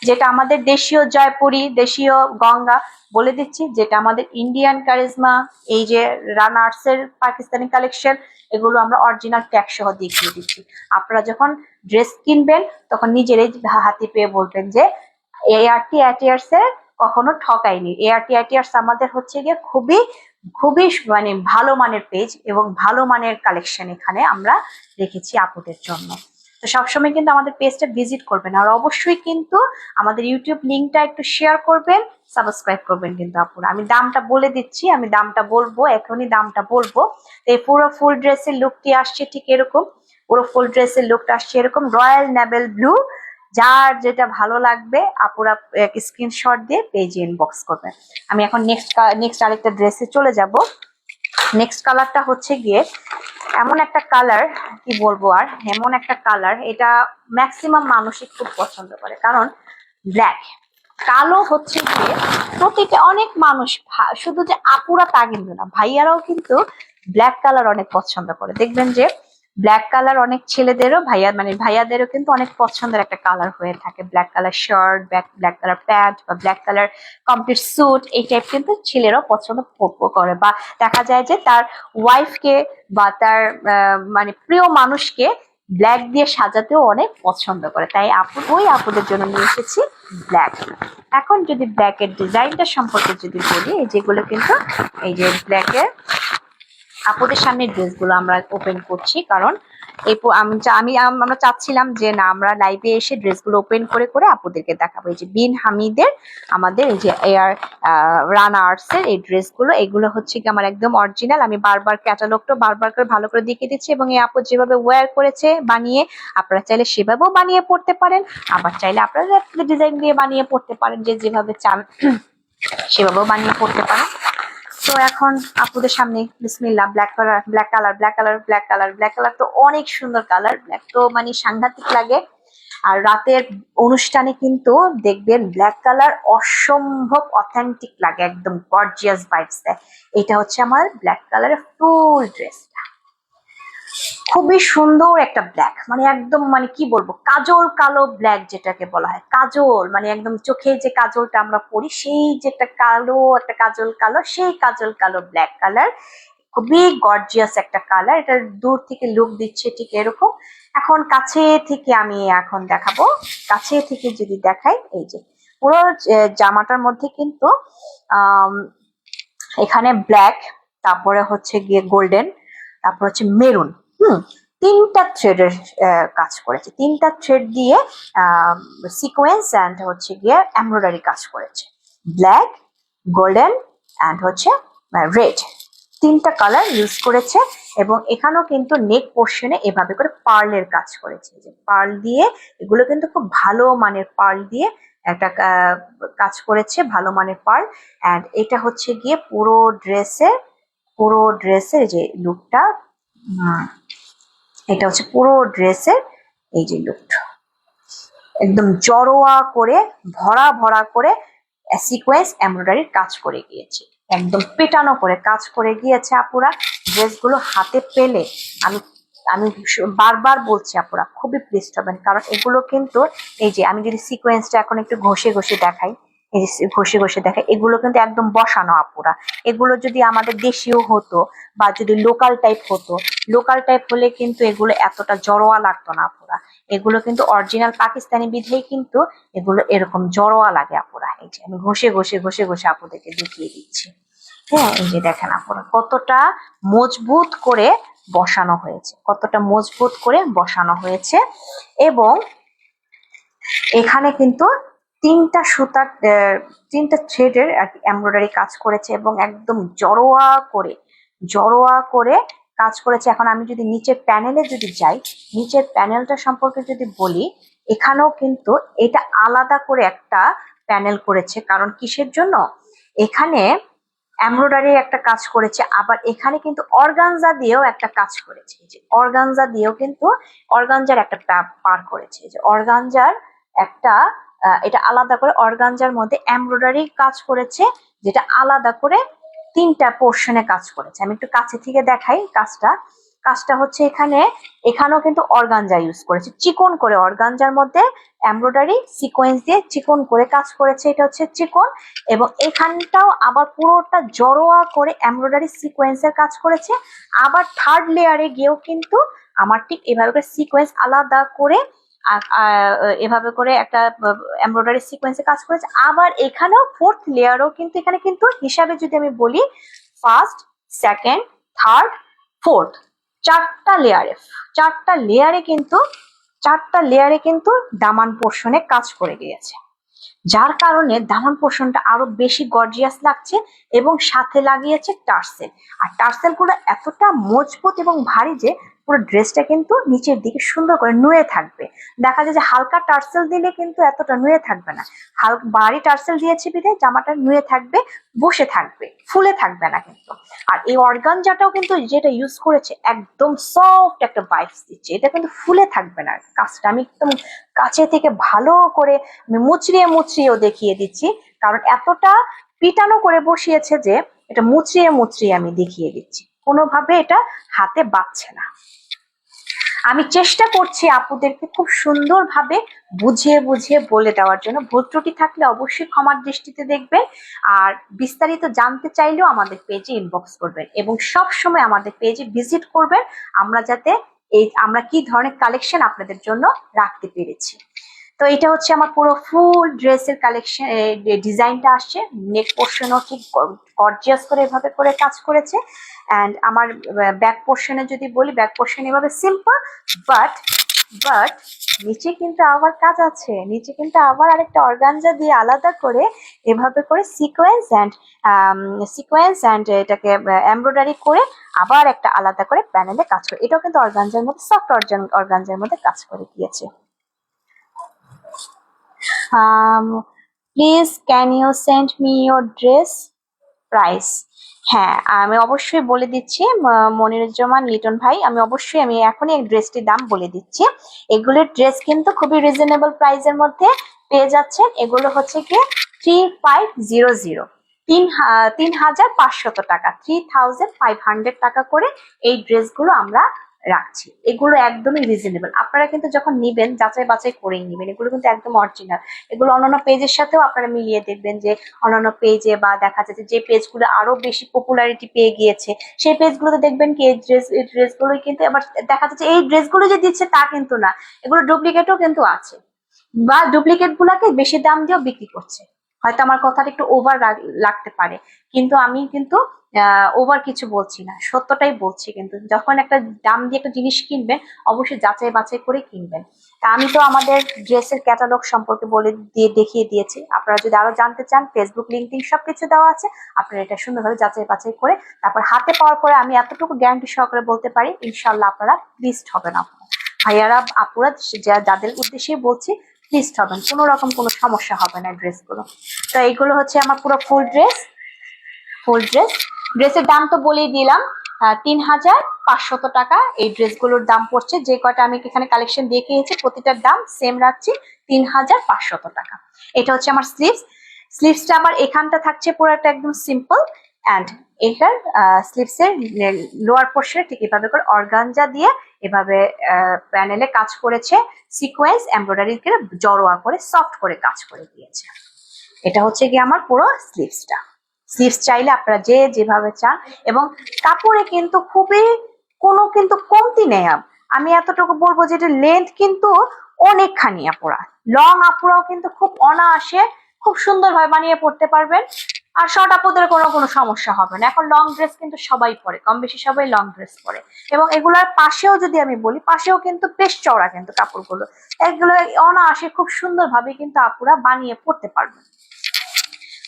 যেটা আমাদের দেশীয় জয়পুরি, দেশীয় গঙ্গা বলে দিচ্ছি, যেটা আমাদের ইন্ডিয়ান কারিজমা, এই যে রানার্সের পাকিস্তানি কালেকশন, এগুলো আমরা অরিজিনাল ট্যাগ সহ দেখিয়ে দিচ্ছি। আপনারা যখন ড্রেস কিনবেন তখন নিজেরাই হাতে পেয়ে বলবেন যে এআরটি অ্যাটিয়ার্স এর কখনো ঠকায়নি। এআরটি অ্যাটিয়ার্স আমাদের হচ্ছে গিয়ে খুবই খুবই মানে ভালো মানের পেজ এবং ভালো মানের কালেকশন এখানে আমরা রেখেছি আপুদের জন্য। তো সবসময় কিন্তু আমাদের পেজটা ভিজিট করবেন, আর অবশ্যই কিন্তু আমাদের ইউটিউব লিঙ্কটা একটু শেয়ার করবেন, সাবস্ক্রাইব করবেন কিন্তু আপুরা। আমি দামটা বলে দিচ্ছি, আমি দামটা বলবো, এখনই দামটা বলবো। এই পুরো ফুল ড্রেসের লুকটি আসছে ঠিক এরকম, পুরো ফুল ড্রেসের লুকটা আসছে এরকম রয়্যাল নেভেল ব্লু। যার যেটা ভালো লাগবে আপুরা স্ক্রিনশট দিয়ে পেজে ইনবক্স করবেন। আমি এখন নেক্সট আরেকটা ড্রেসে চলে যাব। নেক্সট কালারটা হচ্ছে গিয়ে এমন একটা কালার, কি বলবো আর, এমন একটা কালার, এটা ম্যাক্সিমাম মানুষই খুব পছন্দ করে, কারণ ব্ল্যাক কালো হচ্ছে গিয়ে প্রতিটা অনেক মানুষ, শুধু যে আপুরা তা কিন্তু না, ভাইয়ারাও কিন্তু ব্ল্যাক কালার অনেক পছন্দ করে। দেখবেন যে ব্ল্যাক কালার অনেক ছেলেদেরও ভাইয়াদেরও কিন্তু অনেক পছন্দের একটা কালার হয়ে থাকে। Black colour shirt, black colour pant বা ব্ল্যাক কালার কমপ্লিট স্যুট, এই টাইপ কিন্তু ছেলেরাও পছন্দ করে। বা দেখা যায় যে তার ওয়াইফকে বা তার প্রিয় মানুষকে ব্ল্যাক দিয়ে সাজাতেও অনেক পছন্দ করে। তাই ওই আপুদের জন্য নিয়ে এসেছি ব্ল্যাক। এখন যদি ব্ল্যাকের ডিজাইনটা সম্পর্কে যদি বলি, যেগুলো কিন্তু এই যে ব্ল্যাকের আপুদের সামনে ড্রেসগুলো আমরা ওপেন করছি, কারণ আমরা চাচ্ছিলাম যে না, আমরা লাইভে এসে ড্রেসগুলো ওপেন করে করে আপুদেরকে দেখাবো। এই যে বিন হামিদের আমাদের এই যে এয়ার রানা আর্টসের এই ড্রেসগুলো, এগুলো হচ্ছে কি আমার একদম অরিজিনাল। আমি বারবার ক্যাটালগটা বারবার করে ভালো করে দেখিয়ে দিচ্ছি, এবং এই আপু যেভাবে ওয়্যার করেছে বানিয়ে, আপনারা চাইলে সেভাবেও বানিয়ে পড়তে পারেন, আবার চাইলে আপনারা ডিজাইন দিয়ে বানিয়ে পড়তে পারেন, যে যেভাবে চান সেভাবেও বানিয়ে পড়তে পারেন। তো এখন আপুদের সামনে বিসমিল্লাহ। ব্ল্যাক কালার তো অনেক সুন্দর কালার। ব্ল্যাক তো সাংঘাতিক লাগে। আর রাতের অনুষ্ঠানে কিন্তু দেখবেন ব্ল্যাক কালার অসম্ভব অথেন্টিক লাগে, একদম গর্জিয়াস ভাইবস দেয়। এটা হচ্ছে আমার ব্ল্যাক কালারের ফুল ড্রেস, খুবই সুন্দর একটা ব্ল্যাক, একদম কি বলবো, কাজল কালো ব্ল্যাক যেটাকে বলা হয়। কাজল একদম চোখে যে কাজলটা আমরা পরি, সেই যে একটা কাজল কালো, সেই কাজল কালো ব্ল্যাক কালার, খুবই গর্জিয়াস একটা কালার। এটা দূর থেকে লুক দিচ্ছে ঠিক এরকম। এখন কাছে থেকে আমি এখন দেখাবো। কাছে থেকে যদি দেখাই, এই যে পুরো জামাটার মধ্যে কিন্তু এখানে ব্ল্যাক, তারপরে হচ্ছে গিয়ে গোল্ডেন, তারপর হচ্ছে মেরুন, তিনটা থ্রেডের কাজ করেছে। তিনটা থ্রেড দিয়ে সিকোয়েন্স অ্যান্ড হচ্ছে গিয়ে এমব্রয়ডারি কাজ করেছে। ব্ল্যাক, গোল্ডেন অ্যান্ড হচ্ছে রেড, তিনটা কালার ইউজ করেছে। এবং এখানেও কিন্তু নেক পোর্শনে এভাবে করে পার্লের কাজ করেছে। যে পার্ল দিয়ে, এগুলো কিন্তু খুব ভালো মানের পার্ল দিয়ে একটা কাজ করেছে, ভালো মানের পার্ল। অ্যান্ড এটা হচ্ছে গিয়ে পুরো ড্রেসের যে লুকটা, এটা হচ্ছে পুরো ড্রেসের এই যে লুকটা, একদম জড়োয়া করে ভরা ভরা করে সিকোয়েন্স এমব্রয়ডারির কাজ করে গিয়েছে, একদম পেটানো করে কাজ করে গিয়েছে আপুরা। ড্রেসগুলো হাতে পেলে আমি আমি বারবার বলছি আপুরা খুবই প্লিজড হবেন, কারণ এগুলো কিন্তু এই যে আমি যদি সিকোয়েন্সটা এখন একটু ঘষে ঘষে দেখাই, এই যে ঘষে ঘষে দেখাই, এগুলো কিন্তু একদম বসানো আপুরা। এগুলো যদি আমাদের দেশীয় হতো বা যদি লোকাল টাইপ হতো, লোকাল টাইপ হলে কিন্তু এগুলো এতটা জড়োয়া লাগতো না আপুরা। এগুলো কিন্তু অরিজিনাল পাকিস্তানি বিধেই কিন্তু এগুলো এরকম জড়োয়া লাগে আপুরা। এই যে আমি ঘষে ঘষে ঘষে ঘষে আপুদেরকে দেখিয়ে দিচ্ছি। হ্যাঁ, এই যে দেখেন আপুরা কতটা মজবুত করে বসানো হয়েছে, কতটা মজবুত করে বসানো হয়েছে। এবং এখানে কিন্তু তিনটা সুতার তিনটা থ্রেডের এমব্রয়ডারি কাজ করেছে, এবং একদম জড়োয়া করে কাজ করেছে। এখন আমি যদি নিচের প্যানেলে যদি যাই, নিচের প্যানেলটা সম্পর্কে যদি বলি, এখানেও কিন্তু এটা আলাদা করে একটা প্যানেল করেছে। কারণ কিসের জন্য? এখানে এমব্রয়ডারি একটা কাজ করেছে, আবার এখানে কিন্তু অর্গানজা দিয়েও একটা কাজ করেছে। যে অর্গানজা দিয়েও কিন্তু অর্গানজার একটা পার করেছে, যে অর্গানজার একটা এটা আলাদা করে অর্গানজার মধ্যে এমব্রয়ডারি কাজ করেছে, যেটা আলাদা করে তিনটা পোর্শনে কাজ করেছে। আমি একটু কাছে থেকে দেখাই কাজটা হচ্ছে এখানেও কিন্তু অর্গানজা ইউজ করেছে, চিকন করে অর্গানজার মধ্যে এমব্রয়ডারি সিকোয়েন্স দিয়ে চিকন করে কাজ করেছে, এটা হচ্ছে চিকন। এবং এখানটাও আবার পুরোটা জড়োয়া করে এমব্রয়ডারি সিকোয়েন্সের কাজ করেছে। আবার থার্ড লেয়ারে গিয়েও কিন্তু আমার ঠিক এভাবে করে সিকোয়েন্স আলাদা করে এভাবে করে একটা এমব্রয়ডারি সিকোয়েন্সে কাজ করেছে। আবার এখানেও ফোর্থ লেয়ারও কিন্তু এখানে কিন্তু হিসাবে যদি আমি বলি, ফার্স্ট, সেকেন্ড, থার্ড, ফোর্থ, চারটা লেয়ারে কিন্তু দামান পোর্শনে কাজ করে গিয়েছে, যার কারণে দামান পোর্শনটা আরো বেশি গর্জিয়াস লাগছে। এবং সাথে লাগিয়েছে টার্সেল, আর টার্সেল গুলো এতটা মজবুত এবং ভারী যে পুরো ড্রেসটা কিন্তু নিচের দিকে সুন্দর করে নুয়ে থাকবে। দেখা যায় যে হালকা টার্সেল দিলে কিন্তু এতটা নুয়ে থাকবে না, ভারী টার্সেল দিয়েছে বিধায় জামাটা নুয়ে থাকবে, বসে থাকবে, ফুলে থাকবে না কিন্তু। আর এই অর্গানজাটাও কিন্তু যেটা ইউজ করেছে একদম সফট একটা ভাইবস দিচ্ছে, এটা কিন্তু ফুলে থাকবে না। কাজটা আমি একদম কাছে থেকে ভালো করে আমি মুচড়িয়েও দেখিয়ে দিচ্ছি, কারণ এতটা পিটানো করে বসিয়েছে যে এটা মুচড়িয়ে আমি দেখিয়ে দিচ্ছি, কোনোভাবে এটা হাতে বাজছে না। আমি চেষ্টা করছি আপুদেরকে খুব সুন্দরভাবে বুঝিয়ে বুঝিয়ে বলে দেওয়ার জন্য। ভুল ত্রুটি থাকলে অবশ্যই ক্ষমার দৃষ্টিতে দেখবেন। আর বিস্তারিত জানতে চাইলেও আমাদের পেজে ইনবক্স করবেন এবং সব সময় আমাদের পেজে ভিজিট করবেন, আমরা কি ধরনের কালেকশন আপনাদের জন্য রাখতে পেরেছি। তো এটা হচ্ছে আমার পুরো ফুল ড্রেসের কালেকশন, ডিজাইনটা আসছে। নেক পোর্শনও ঠিক গর্জিয়াস করে এভাবে করে কাজ করেছে। অ্যান্ড আমার ব্যাক পোর্শনে যদি বলি, ব্যাক পোর্শন এভাবে সিম্পল, বাট বাট নিচে কিন্তু আবার কাজ আছে। নিচে কিন্তু আবার আরেকটা অর্গানজা দিয়ে আলাদা করে এভাবে করে সিকোয়েন্স অ্যান্ড এটাকে এমব্রয়ডারি করে আবার একটা আলাদা করে প্যানেলে কাজ করে। এটাও কিন্তু অর্গানজার মধ্যে, সফট অর্গানজার মধ্যে কাজ করে দিয়েছে। Please can you send me your dress price? হ্যাঁ, আমি অবশ্যই বলে দিচ্ছি মনিরুজ্জামান লিটন ভাই, আমি এখনই এই ড্রেসটির দাম বলে দিচ্ছি। এগুলোর ড্রেস কিন্তু খুবই রিজনেবল প্রাইসের মধ্যে পেয়ে যাচ্ছেন। এগুলো হচ্ছে কি 3500, 3500 টাকা, 3500 টাকা করে এই ড্রেসগুলো আমরা রাখছি। এগুলো একদমই রিজনেবল। আপনারা কিন্তু যখন নিবেন যাচাই বাছাই করেই নিবেন, এগুলো কিন্তু একদম অরিজিনাল। এগুলো অন্যান্য পেজের সাথেও আপনারা মিলিয়ে দেখবেন যে অন্যান্য পেজে বা দেখা যাচ্ছে যে পেজগুলো আরো বেশি পপুলারিটি পেয়ে গিয়েছে সেই পেজগুলোতে দেখবেন কি এই ড্রেসগুলোই কিন্তু আবার দেখা যাচ্ছে এই ড্রেসগুলো যে দিচ্ছে তা কিন্তু না, এগুলো ডুপ্লিকেটও কিন্তু আছে, বা ডুপ্লিকেট গুলাকে বেশি দাম দিয়েও বিক্রি করছে। হয়তো আমার কথাটা একটু ওভার লাগতে পারে, কিন্তু আমি কিন্তু ওভার কিছু বলছি না, সত্যটাই বলছি। কিন্তু যখন একটা দাম দিয়ে একটা জিনিস কিনবেন অবশ্যই যাচাই বাছাই করে কিনবেন। তা আমি তো আমাদের ড্রেসের ক্যাটালগ সম্পর্কে দেখিয়ে দিয়েছি। আপনারা যদি আরো জানতে চান, ফেসবুক লিঙ্কডিন সবকিছু দেওয়া আছে, আপনারা এটা সুন্দরভাবে যাচাই বাছাই করে তারপর হাতে পাওয়ার পরে আমি এতটুকু গ্যারান্টি সহকারে বলতে পারি ইনশাল্লাহ আপনারা প্লিজড হবেন। ভাইয়ারা আপুরা যাদের উদ্দেশ্যে বলছি, প্লিজড হবেন, কোনো রকম কোনো সমস্যা হবে না ড্রেসগুলো। তো এইগুলো হচ্ছে আমার পুরো ড্রেসের দাম তো বলেই দিলাম, 3500 টাকা এই ড্রেসগুলোর দাম পড়ছে। যে কয়টা আমি এখানে কালেকশন দেখিয়েছি প্রতিটার দাম সেম রাখছি, 3500 টাকা। এটা হচ্ছে আমার স্লিভসটা আমার এখানটা থাকছে পুরোটা একদম সিম্পল, অ্যান্ড এটার স্লিভসের লোয়ার পোর্শনে ঠিক এভাবে করে অর্গানজা দিয়ে এভাবে প্যানেলে কাজ করেছে, সিকোয়েন্স এমব্রয়ডারি করে জড়োয়া করে সফট করে কাজ করে দিয়েছে। এটা হচ্ছে কি আমার পুরো স্লিভস চাইলে আপনারা যেভাবে চান, এবং কাপড়ে কিন্তু খুবই কোনো কিন্তু কমতি নেই। আমি এতটুকু বলবো যে এটা লেন্থ কিন্তু অনেকখানি আপুরা, লং আপুরাও কিন্তু খুব অনায়াসে খুব সুন্দরভাবে বানিয়ে পড়তে পারবেন। আর শর্ট আপুদের কোনো সমস্যা হবে না। এখন লং ড্রেস কিন্তু সবাই পরে, কম বেশি সবাই লং ড্রেস পরে, এবং এগুলার পাশেও যদি আমি বলি, পাশেও কিন্তু বেশ চওড়া কিন্তু কাপড়গুলো, এগুলো অনায়াসে খুব সুন্দরভাবে কিন্তু আপুরা বানিয়ে পড়তে পারবেন।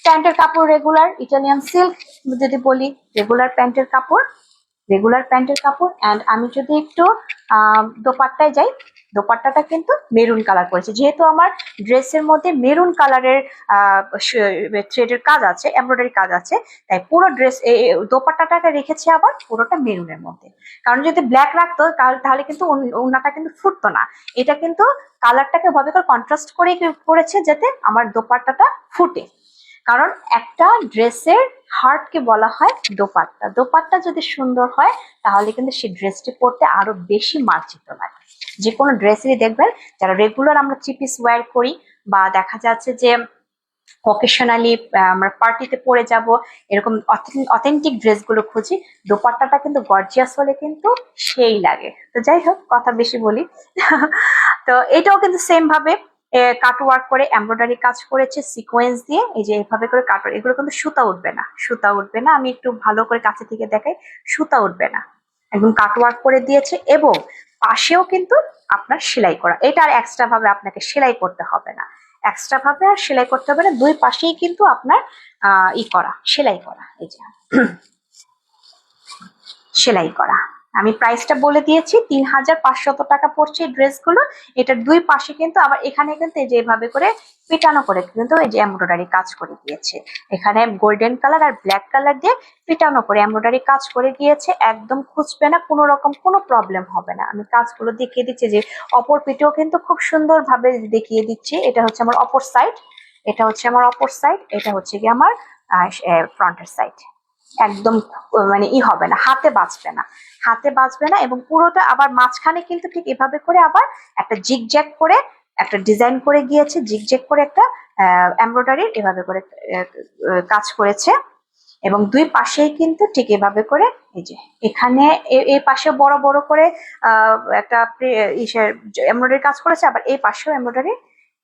প্যান্টের কাপড় রেগুলার ইটালিয়ান সিল্ক যদি বলি, রেগুলার প্যান্টের কাপড়। অ্যান্ড আমি যদি একটু দোপাট্টায় যাই, দোপাট্টাটা কিন্তু মেরুন কালার করেছে। যেহেতু আমার ড্রেসের মধ্যে মেরুন কালারের থ্রেডের কাজ আছে, এমব্রয়ডারি কাজ আছে, তাই পুরো ড্রেস দোপাট্টাটাকে রেখেছি আবার পুরোটা মেরুনের মধ্যে। কারণ যদি ব্ল্যাক রাখতো তাহলে কিন্তু ওড়নাটা কিন্তু ফুটতো না। এটা কিন্তু কালারটাকে ভাবে করে কন্ট্রাস্ট করে করেছে যাতে আমার দোপাট্টাটা ফুটে। কারণ একটা ড্রেসের হার্টকে বলা হয় দোপাট্টা। দোপাট্টা যদি সুন্দর হয় তাহলে কিন্তু সেই ড্রেসটি পরতে আরো বেশি মার্জিত লাগে। যে কোনো ড্রেসেরই দেখবেন, যারা রেগুলার আমরা থ্রি পিস ওয়্যার করি বা দেখা যাচ্ছে যে অকেশনালি আমরা পার্টিতে পরে যাব, এরকম অথেন্টিক ড্রেসগুলো খুঁজি, দোপাট্টাটা কিন্তু গর্জিয়াস হলে কিন্তু সেই লাগে। তো যাই হোক, কথা বেশি বলি। তো এটাও কিন্তু সেম ভাবে কাট ওয়ার্ক করে এমব্রয়ডারি কাজ করেছে সিকোয়েন্স দিয়ে, এই যে এইভাবে করে কাট, এগুলো কিন্তু সুতা উঠবে না। আমি একটু ভালো করে কাছে থেকে দেখাই, সুতা উঠবে না, একদম কাট ওয়ার্ক করে দিয়েছে। এবং পাশেও কিন্তু আপনার সেলাই করা, এটা আর এক্সট্রা ভাবে আপনাকে সেলাই করতে হবে না, দুই পাশেই কিন্তু আপনার সেলাই করা, এই যে সেলাই করা। আমি প্রাইসটা বলে দিয়েছি, 3500 টাকা পড়ছে এই ড্রেসগুলো। এটার দুই পাশে কিন্তু আবার এখানে কিন্তু এই যে এভাবে করে পিটানো করে কিন্তু এই যে এমব্রয়ডারি কাজ করে দিয়েছে। এখানে গোল্ডেন কালার আর ব্ল্যাক কালার দিয়ে পিটানো করে এমব্রয়ডারি কাজ করে দিয়েছে। একদম খুঁজবে না, কোনো রকম কোনো প্রবলেম হবে না। আমি কাজগুলো দেখিয়ে দিচ্ছি, যে অপর পিঠেও কিন্তু খুব সুন্দর ভাবে দেখিয়ে দিচ্ছি। এটা হচ্ছে আমার অপর সাইড, এটা হচ্ছে কি আমার ফ্রন্টের সাইড। একদম মানে হবে না, হাতে বাজবে না। এবং পুরোটা আবার মাঝখানে কিন্তু ঠিক এভাবে করে আবার একটা জিগজ্যাগ করে একটা ডিজাইন করে গিয়েছে, জিগজ্যাগ করে একটা এমব্রয়ডারির এভাবে করে কাজ করেছে। এবং দুই পাশেই কিন্তু ঠিক এভাবে করে এই যে এখানে এই পাশে বড় বড় করে একটা ইসের এমব্রয়ডারি কাজ করেছে, আবার এই পাশেও এমব্রয়ডারি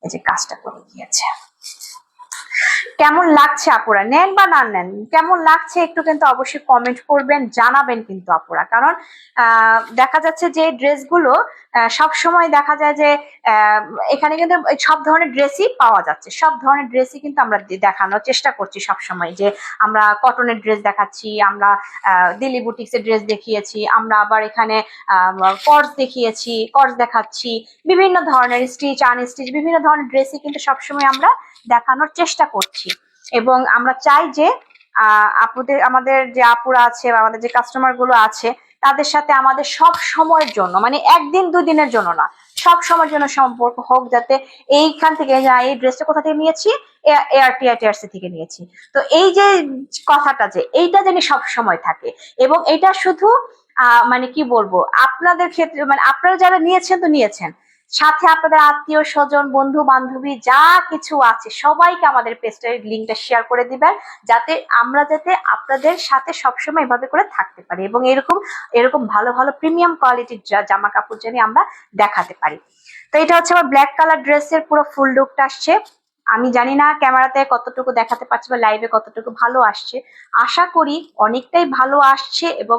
এই যে কাজটা করে গিয়েছে। কেমন লাগছে আপুরা, নেন বা না নেন, কেমন লাগছে একটু কিন্তু অবশ্যই কমেন্ট করবেন, জানাবেন কিন্তু আপুরা। কারণ দেখা যাচ্ছে যে ড্রেসগুলো সব সময় দেখা যায় যে এখানে কিন্তু সব ধরনের ড্রেসই পাওয়া যাচ্ছে, সব ধরনের ড্রেসই কিন্তু আমরা দেখানোর চেষ্টা করছি সব সময়। যে আমরা কটনের ড্রেস দেখাচ্ছি, আমরা দিল্লি বুটিক্সের ড্রেস দেখিয়েছি, আমরা আবার এখানে কর্স দেখিয়েছি, কর্স দেখাচ্ছি, বিভিন্ন ধরনের স্টিচ আনস্টিচ বিভিন্ন ধরনের ড্রেসই কিন্তু সবসময় আমরা দেখানোর চেষ্টা করছি। এবং আমরা চাই যে আমাদের যে আপুরা আছে বা আমাদের যে কাস্টমার গুলো আছে তাদের সাথে আমাদের সব সময়ের জন্য, মানে একদিন দুই দিনের জন্য না, সব সময়ের জন্য সম্পর্ক হোক। যাতে এইখান থেকে এই ড্রেসটা কোথা থেকে নিয়েছি, ARTITRC থেকে নিয়েছি, তো এই যে কথাটা যে এইটা যেন সব সময় থাকে। এবং এটা শুধু মানে কি বলবো, আপনাদের ক্ষেত্রে মানে আপনারা যারা নিয়েছেন তো নিয়েছেন, সাথে আপনাদের আত্মীয় স্বজন বন্ধু বান্ধবী যা কিছু আছে সবাইকে আমাদের পেজটার লিঙ্কটা শেয়ার করে দিবেন, যাতে আপনাদের সাথে সবসময় এভাবে করে থাকতে পারি এবং এরকম ভালো ভালো প্রিমিয়াম কোয়ালিটির জামা কাপড় জানি আমরা দেখাতে পারি। তো এটা হচ্ছে আমার ব্ল্যাক কালার ড্রেসের পুরো ফুল লুকটা আসছে। আমি জানি না ক্যামেরাতে কতটুকু দেখাতে পারছি বা লাইভে কতটুকু ভালো আসছে, আশা করি অনেকটাই ভালো আসছে এবং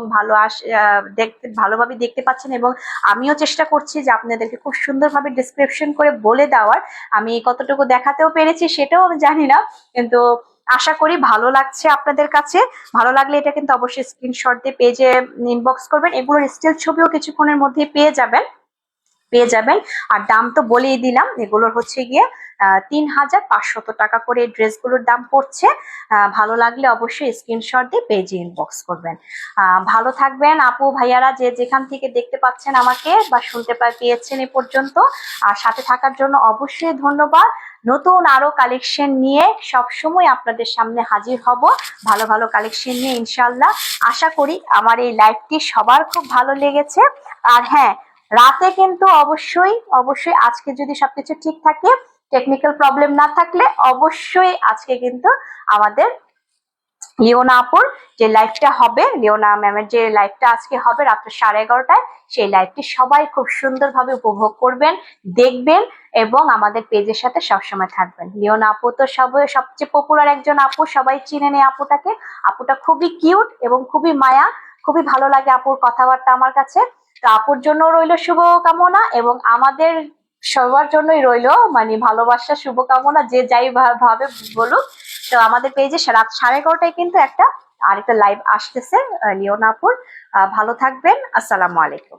ভালোভাবে দেখতে পাচ্ছেন। এবং আমিও চেষ্টা করছি যে আপনাদেরকে খুব সুন্দরভাবে ডিসক্রিপশন করে বলে দেওয়ার, আমি কতটুকু দেখাতেও পেরেছি সেটাও আমি জানি না, কিন্তু আশা করি ভালো লাগছে আপনাদের কাছে। ভালো লাগলে এটা কিন্তু অবশ্যই স্ক্রিনশট দিয়ে পেজে ইনবক্স করবেন, এগুলোর স্টিল ছবিও কিছুক্ষণের মধ্যে পেয়ে যাবেন। আর দাম তো বলেই দিলাম, এগুলোর হচ্ছে গিয়ে ৩,৫০০ টাকা করে ড্রেসগুলোর দাম পড়ছে। ভালো লাগলে অবশ্যই স্ক্রিনশট দিয়ে পেজে ইনবক্স করবেন। ভালো থাকবেন আপু ভাইয়ারা, যে যেখান থেকে দেখতে পাচ্ছেন আমাকে বা শুনতে পেয়েছেন এ পর্যন্ত, আর সাথে থাকার জন্য অবশ্যই ধন্যবাদ। নতুন আরো কালেকশন নিয়ে সবসময় আপনাদের সামনে হাজির হব, ভালো ভালো কালেকশন নিয়ে ইনশাল্লাহ। আশা করি আমার এই লাইভটি সবার খুব ভালো লেগেছে। আর হ্যাঁ, রাতে কিন্তু অবশ্যই আজকে যদি সবকিছু ঠিক থাকে, টেকনিক্যাল প্রবলেম না থাকলে অবশ্যই আজকে কিন্তু আমাদের লিওনা আপুর যে লাইভটা হবে, লিওনা ম্যামের যে লাইভটা আজকে হবে রাত্র 11:30টায়, সেই লাইভটি সবাই খুব সুন্দরভাবে উপভোগ করবেন, দেখবেন এবং আমাদের পেজের সাথে সবসময় থাকবেন। লিওনা আপু তো সবচেয়ে পপুলার একজন আপু, সবাই চিনে নেয় আপুটাকে। আপুটা খুবই কিউট এবং খুবই মায়া, খুবই ভালো লাগে আপুর কথাবার্তা আমার কাছে। তো আপুর জন্য রইল শুভকামনা এবং আমাদের সবার জন্যই রইলো মানে ভালোবাসা শুভকামনা, যে যাই ভাবে বলুক। তো আমাদের পেজে রাত 11:30টায় কিন্তু আরেকটা লাইভ আসতেছে লিওনা আপুর। ভালো থাকবেন, আসসালামু আলাইকুম।